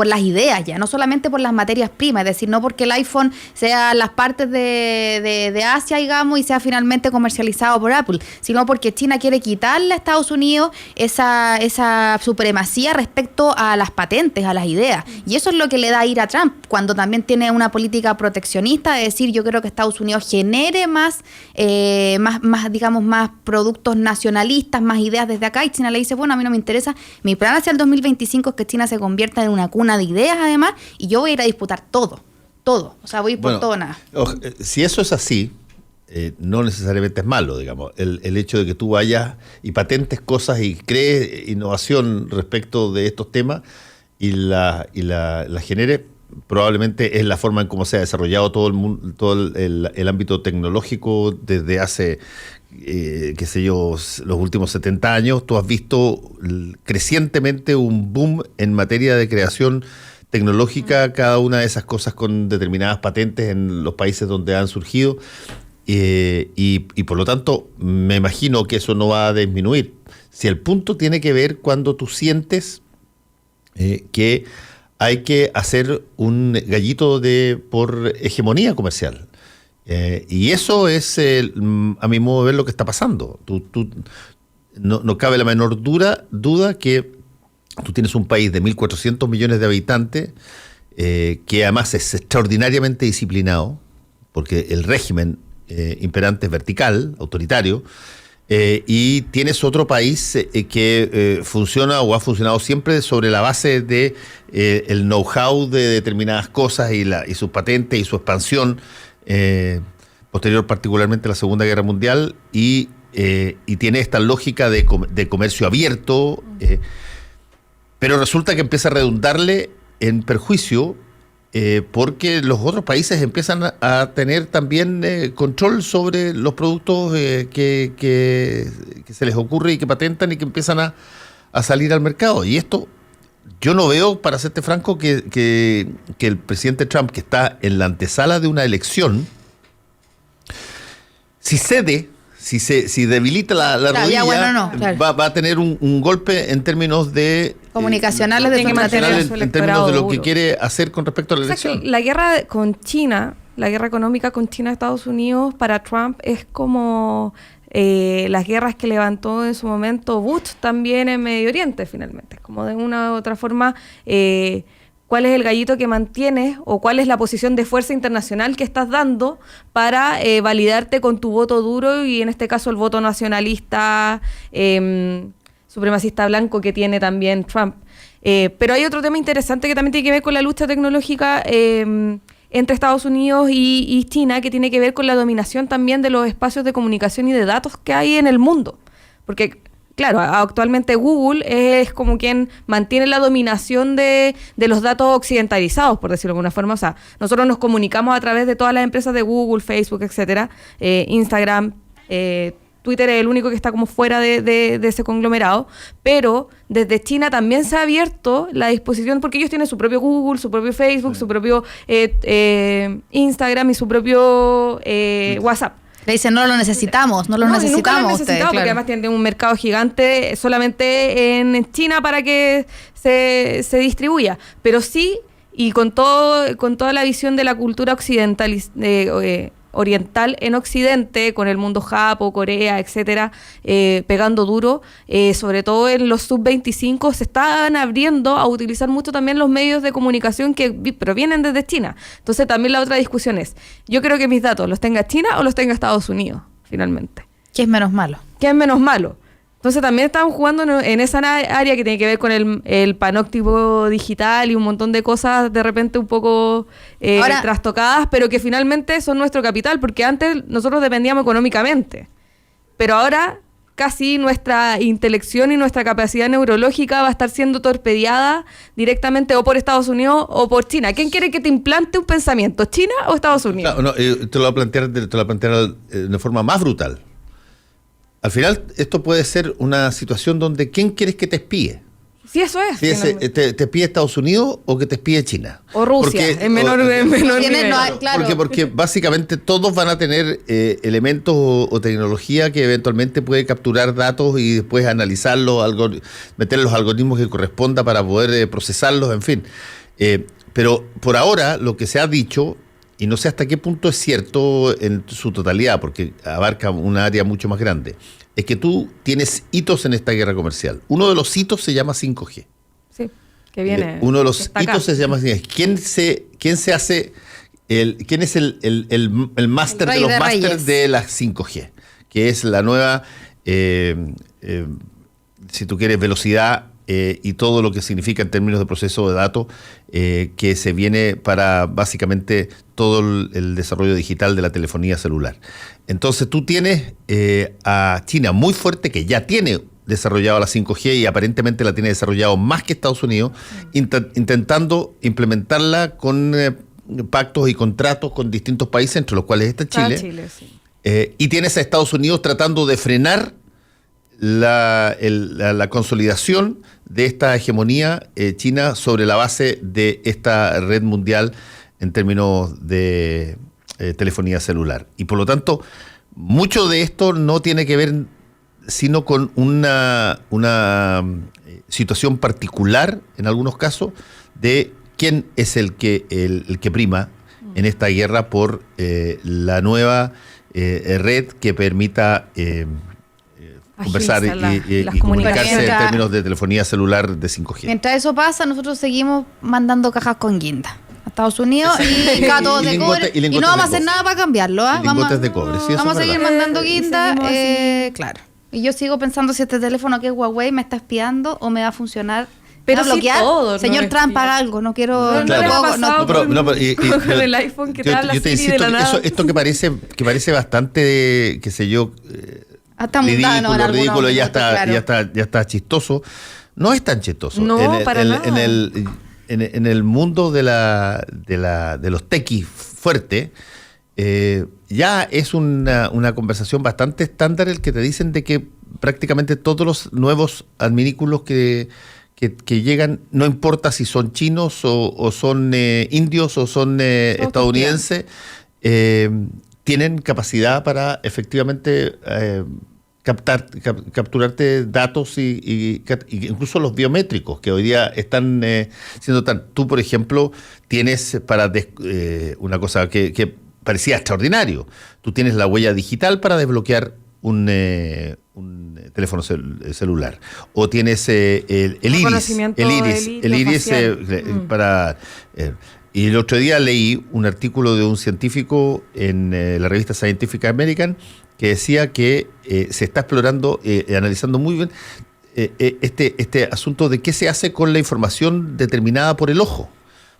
las ideas ya, no solamente por las materias primas, es decir, no porque el iPhone sea las partes de Asia, digamos, y sea finalmente comercializado por Apple, sino porque China quiere quitarle a Estados Unidos esa supremacía respecto a las patentes, a las ideas. Y eso es lo que le da a ir a Trump, cuando también tiene una política proteccionista, de decir, yo creo que Estados Unidos genere más productos nacionalistas, más ideas desde acá, y China le dice, bueno, a mí no me interesa, mi plan hacia el 2025 es que China se convierta en una cuna de ideas además, y yo voy a ir a disputar todo, o sea, voy a ir por todo o nada. Si eso es así, no necesariamente es malo, digamos, el hecho de que tú vayas y patentes cosas y crees innovación respecto de estos temas, y la genere, probablemente es la forma en cómo se ha desarrollado todo el ámbito tecnológico desde hace, los últimos 70 años. Tú has visto crecientemente un boom en materia de creación tecnológica, cada una de esas cosas con determinadas patentes en los países donde han surgido, y por lo tanto me imagino que eso no va a disminuir. Si el punto tiene que ver cuando tú sientes que hay que hacer un gallito por hegemonía comercial. Y eso es, a mi modo de ver, lo que está pasando. No cabe la menor duda que tú tienes un país de 1.400 millones de habitantes, que además es extraordinariamente disciplinado, porque el régimen imperante es vertical, autoritario, y tienes otro país que funciona o ha funcionado siempre sobre la base de el know-how de determinadas cosas y sus patentes y su expansión posterior particularmente a la Segunda Guerra Mundial, y tiene esta lógica de comercio abierto, pero resulta que empieza a redundarle en perjuicio, porque los otros países empiezan a tener también control sobre los productos que se les ocurre y que patentan y que empiezan a salir al mercado. Y esto, yo no veo, para serte franco, que el presidente Trump, que está en la antesala de una elección, si cede, si debilita la rodilla, va a tener un golpe en términos de comunicacionales, en términos de lo que quiere hacer con respecto a la elección. La guerra con China, la guerra económica con China, Estados Unidos, para Trump es como las guerras que levantó en su momento Bush también en Medio Oriente, finalmente. Como de una u otra forma, cuál es el gallito que mantienes o cuál es la posición de fuerza internacional que estás dando para validarte con tu voto duro, y en este caso el voto nacionalista, supremacista blanco que tiene también Trump. Pero hay otro tema interesante que también tiene que ver con la lucha tecnológica entre Estados Unidos y China, que tiene que ver con la dominación también de los espacios de comunicación y de datos que hay en el mundo. Porque Claro, actualmente Google es como quien mantiene la dominación de los datos occidentalizados, por decirlo de alguna forma. O sea, nosotros nos comunicamos a través de todas las empresas de Google, Facebook, etcétera, Instagram, Twitter es el único que está como fuera de ese conglomerado, pero desde China también se ha abierto la disposición, porque ellos tienen su propio Google, su propio Facebook, su propio Instagram y su propio WhatsApp. Le dicen, no lo necesitamos Nunca lo han necesitado, ustedes, porque claro. además tienen un mercado gigante solamente en China para que se distribuya. Pero sí, y con toda la visión de la cultura occidental, oriental en Occidente, con el mundo Japo, Corea, etcétera, pegando duro, sobre todo en los sub-25, se están abriendo a utilizar mucho también los medios de comunicación que provienen desde China. Entonces también la otra discusión es, yo creo que mis datos los tenga China o los tenga Estados Unidos, finalmente. ¿Qué es menos malo? ¿Qué es menos malo? Entonces también estamos jugando en esa área que tiene que ver con el panóptico digital y un montón de cosas de repente un poco trastocadas, pero que finalmente son nuestro capital, porque antes nosotros dependíamos económicamente, pero ahora casi nuestra intelección y nuestra capacidad neurológica va a estar siendo torpedeada directamente o por Estados Unidos o por China. ¿Quién quiere que te implante un pensamiento, China o Estados Unidos? No, te lo voy a plantear de forma más brutal. Al final, esto puede ser una situación donde ¿quién quieres que te espíe? Sí, eso es. ¿Te espíe Estados Unidos o que te espíe China? O Rusia, en menor nivel. Claro. Porque básicamente todos van a tener elementos o tecnología que eventualmente puede capturar datos y después analizarlos, meter los algoritmos que corresponda para poder procesarlos, en fin. Pero por ahora, lo que se ha dicho, y no sé hasta qué punto es cierto en su totalidad, porque abarca un área mucho más grande, es que tú tienes hitos en esta guerra comercial. Uno de los hitos se llama 5G. Sí, que viene. Uno de los hitos se llama 5G. ¿Quién es el máster de los másters de las 5G? Que es la nueva, si tú quieres, velocidad y todo lo que significa en términos de proceso de datos que se viene para básicamente todo el desarrollo digital de la telefonía celular. Entonces tú tienes a China muy fuerte, que ya tiene desarrollado la 5G y aparentemente la tiene desarrollado más que Estados Unidos, intentando implementarla con pactos y contratos con distintos países, entre los cuales está Chile. Chile, sí. Y tienes a Estados Unidos tratando de frenar la consolidación de esta hegemonía china sobre la base de esta red mundial en términos de telefonía celular. Y por lo tanto, mucho de esto no tiene que ver sino con una situación particular, en algunos casos, de quién es el que prima en esta guerra por la nueva red que permita conversar y comunicarse en términos de telefonía celular de 5G. Mientras eso pasa, nosotros seguimos mandando cajas con guinda a Estados Unidos y gatos de cobre. Y no vamos a hacer nada para cambiarlo. Lingotes de cobre. Sí, vamos a seguir mandando guinda. Claro. Y yo sigo pensando si este teléfono que es Huawei me está espiando o me va a funcionar. Pero bloquear, todo, señor Trump, haga algo. No quiero. Con el iPhone que te da la Siri de la nada. Esto que parece bastante, qué sé yo, hasta ridículo, ya está chistoso. No es tan chistoso. No, para nada. En el mundo de los tequis fuertes, ya es una conversación bastante estándar el que te dicen de que prácticamente todos los nuevos adminículos que llegan, no importa si son chinos o son indios o son estadounidenses, tienen capacidad para efectivamente capturarte datos y incluso los biométricos que hoy día están siendo tan... Tú, por ejemplo, tienes una cosa que parecía extraordinario. Tú tienes la huella digital para desbloquear un teléfono celular, o tienes el iris para... y el otro día leí un artículo de un científico en la revista Scientific American que decía que se está explorando, analizando muy bien este asunto de qué se hace con la información determinada por el ojo.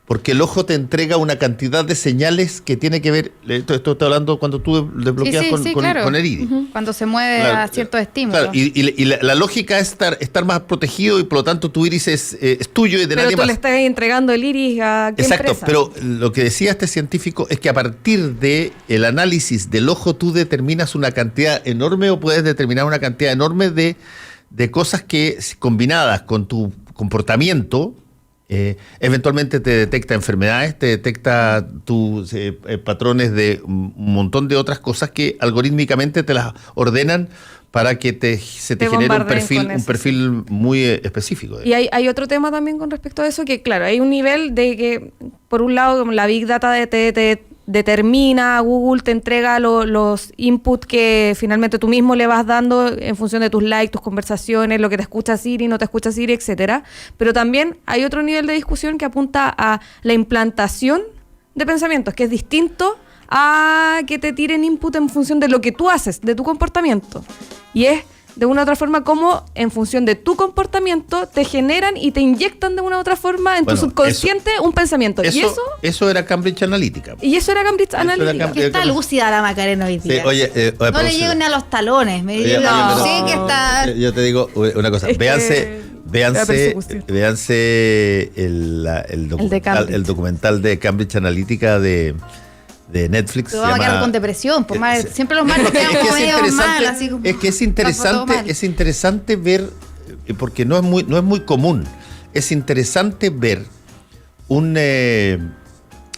porque el ojo te entrega una cantidad de señales que tiene que ver, esto estoy hablando cuando tú desbloqueas con el iris. Cuando se mueve a ciertos estímulos. Claro, y la lógica es estar más protegido y por lo tanto tu iris es tuyo y de nadie más. Pero tú le estás entregando el iris a qué Exacto, empresa. pero lo que decía este científico es que a partir del análisis del ojo tú determinas una cantidad enorme o puedes determinar una cantidad enorme de cosas que combinadas con tu comportamiento eventualmente te detecta enfermedades, te detecta tus patrones de un montón de otras cosas que algorítmicamente te las ordenan para que se te genere un perfil muy específico. Y hay otro tema también con respecto a eso, que claro, hay un nivel de que, por un lado, la Big Data te determina, Google te entrega los inputs que finalmente tú mismo le vas dando en función de tus likes, tus conversaciones, lo que te escucha Siri, no te escucha Siri, etcétera. Pero también hay otro nivel de discusión que apunta a la implantación de pensamientos, que es distinto a que te tiren input en función de lo que tú haces, de tu comportamiento. Y es de una u otra forma como en función de tu comportamiento te generan y te inyectan de una u otra forma en tu subconsciente un pensamiento. Eso era Cambridge Analytica. Que está lúcida la Macarena hoy día. Sí, oye, no le llego ni a los talones. Yo te digo una cosa. Véanse el documental de Cambridge Analytica de Netflix. Pero vamos a quedar con depresión, siempre los marcos quedan como medio mal, así como. Es que es interesante ver, porque no es muy común, es interesante ver un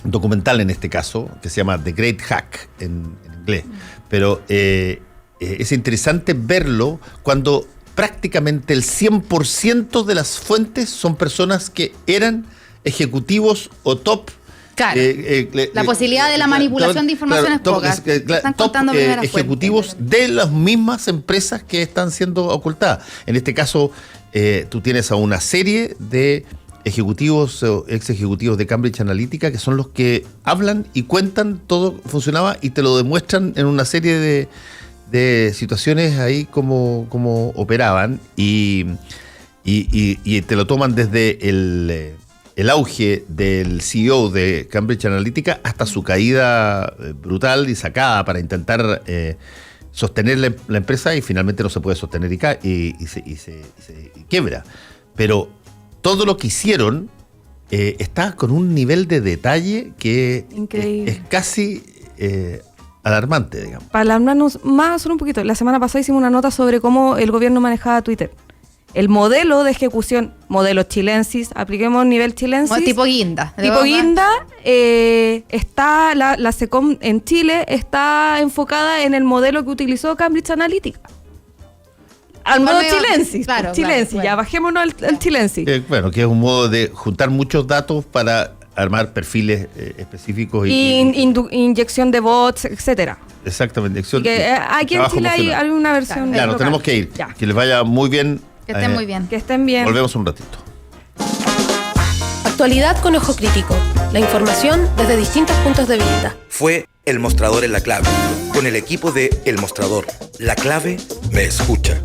documental en este caso, que se llama The Great Hack en inglés, pero es interesante verlo cuando prácticamente el 100% de las fuentes son personas que eran ejecutivos o top. Claro. La posibilidad de la manipulación de información es poca. Están contando primeras ejecutivos de las mismas empresas que están siendo ocultadas. En este caso, tú tienes a una serie de ejecutivos o ex ejecutivos de Cambridge Analytica que son los que hablan y cuentan todo funcionaba y te lo demuestran en una serie de situaciones ahí como operaban y te lo toman desde el auge del CEO de Cambridge Analytica hasta su caída brutal y sacada para intentar sostener la empresa y finalmente no se puede sostener y se quiebra. Pero todo lo que hicieron está con un nivel de detalle que es casi alarmante, digamos. Para alarmarnos más solo un poquito, la semana pasada hicimos una nota sobre cómo el gobierno manejaba Twitter. El modelo de ejecución, modelo chilensis, apliquemos nivel chilensis. Tipo guinda. Está, la SECOM en Chile está enfocada en el modelo que utilizó Cambridge Analytica. Al modo chilensis. Claro, ya bajémonos al chilensis. Bueno, que es un modo de juntar muchos datos para armar perfiles específicos. Inyección de bots, etcétera. Exactamente. Aquí en Chile hay una versión. Claro, local. tenemos que ir. Ya. Que les vaya muy bien. Que estén muy bien. Que estén bien. Volvemos un ratito. Actualidad con ojo crítico. La información desde distintos puntos de vista. Fue El Mostrador en la Clave, con el equipo de El Mostrador. La Clave me escucha.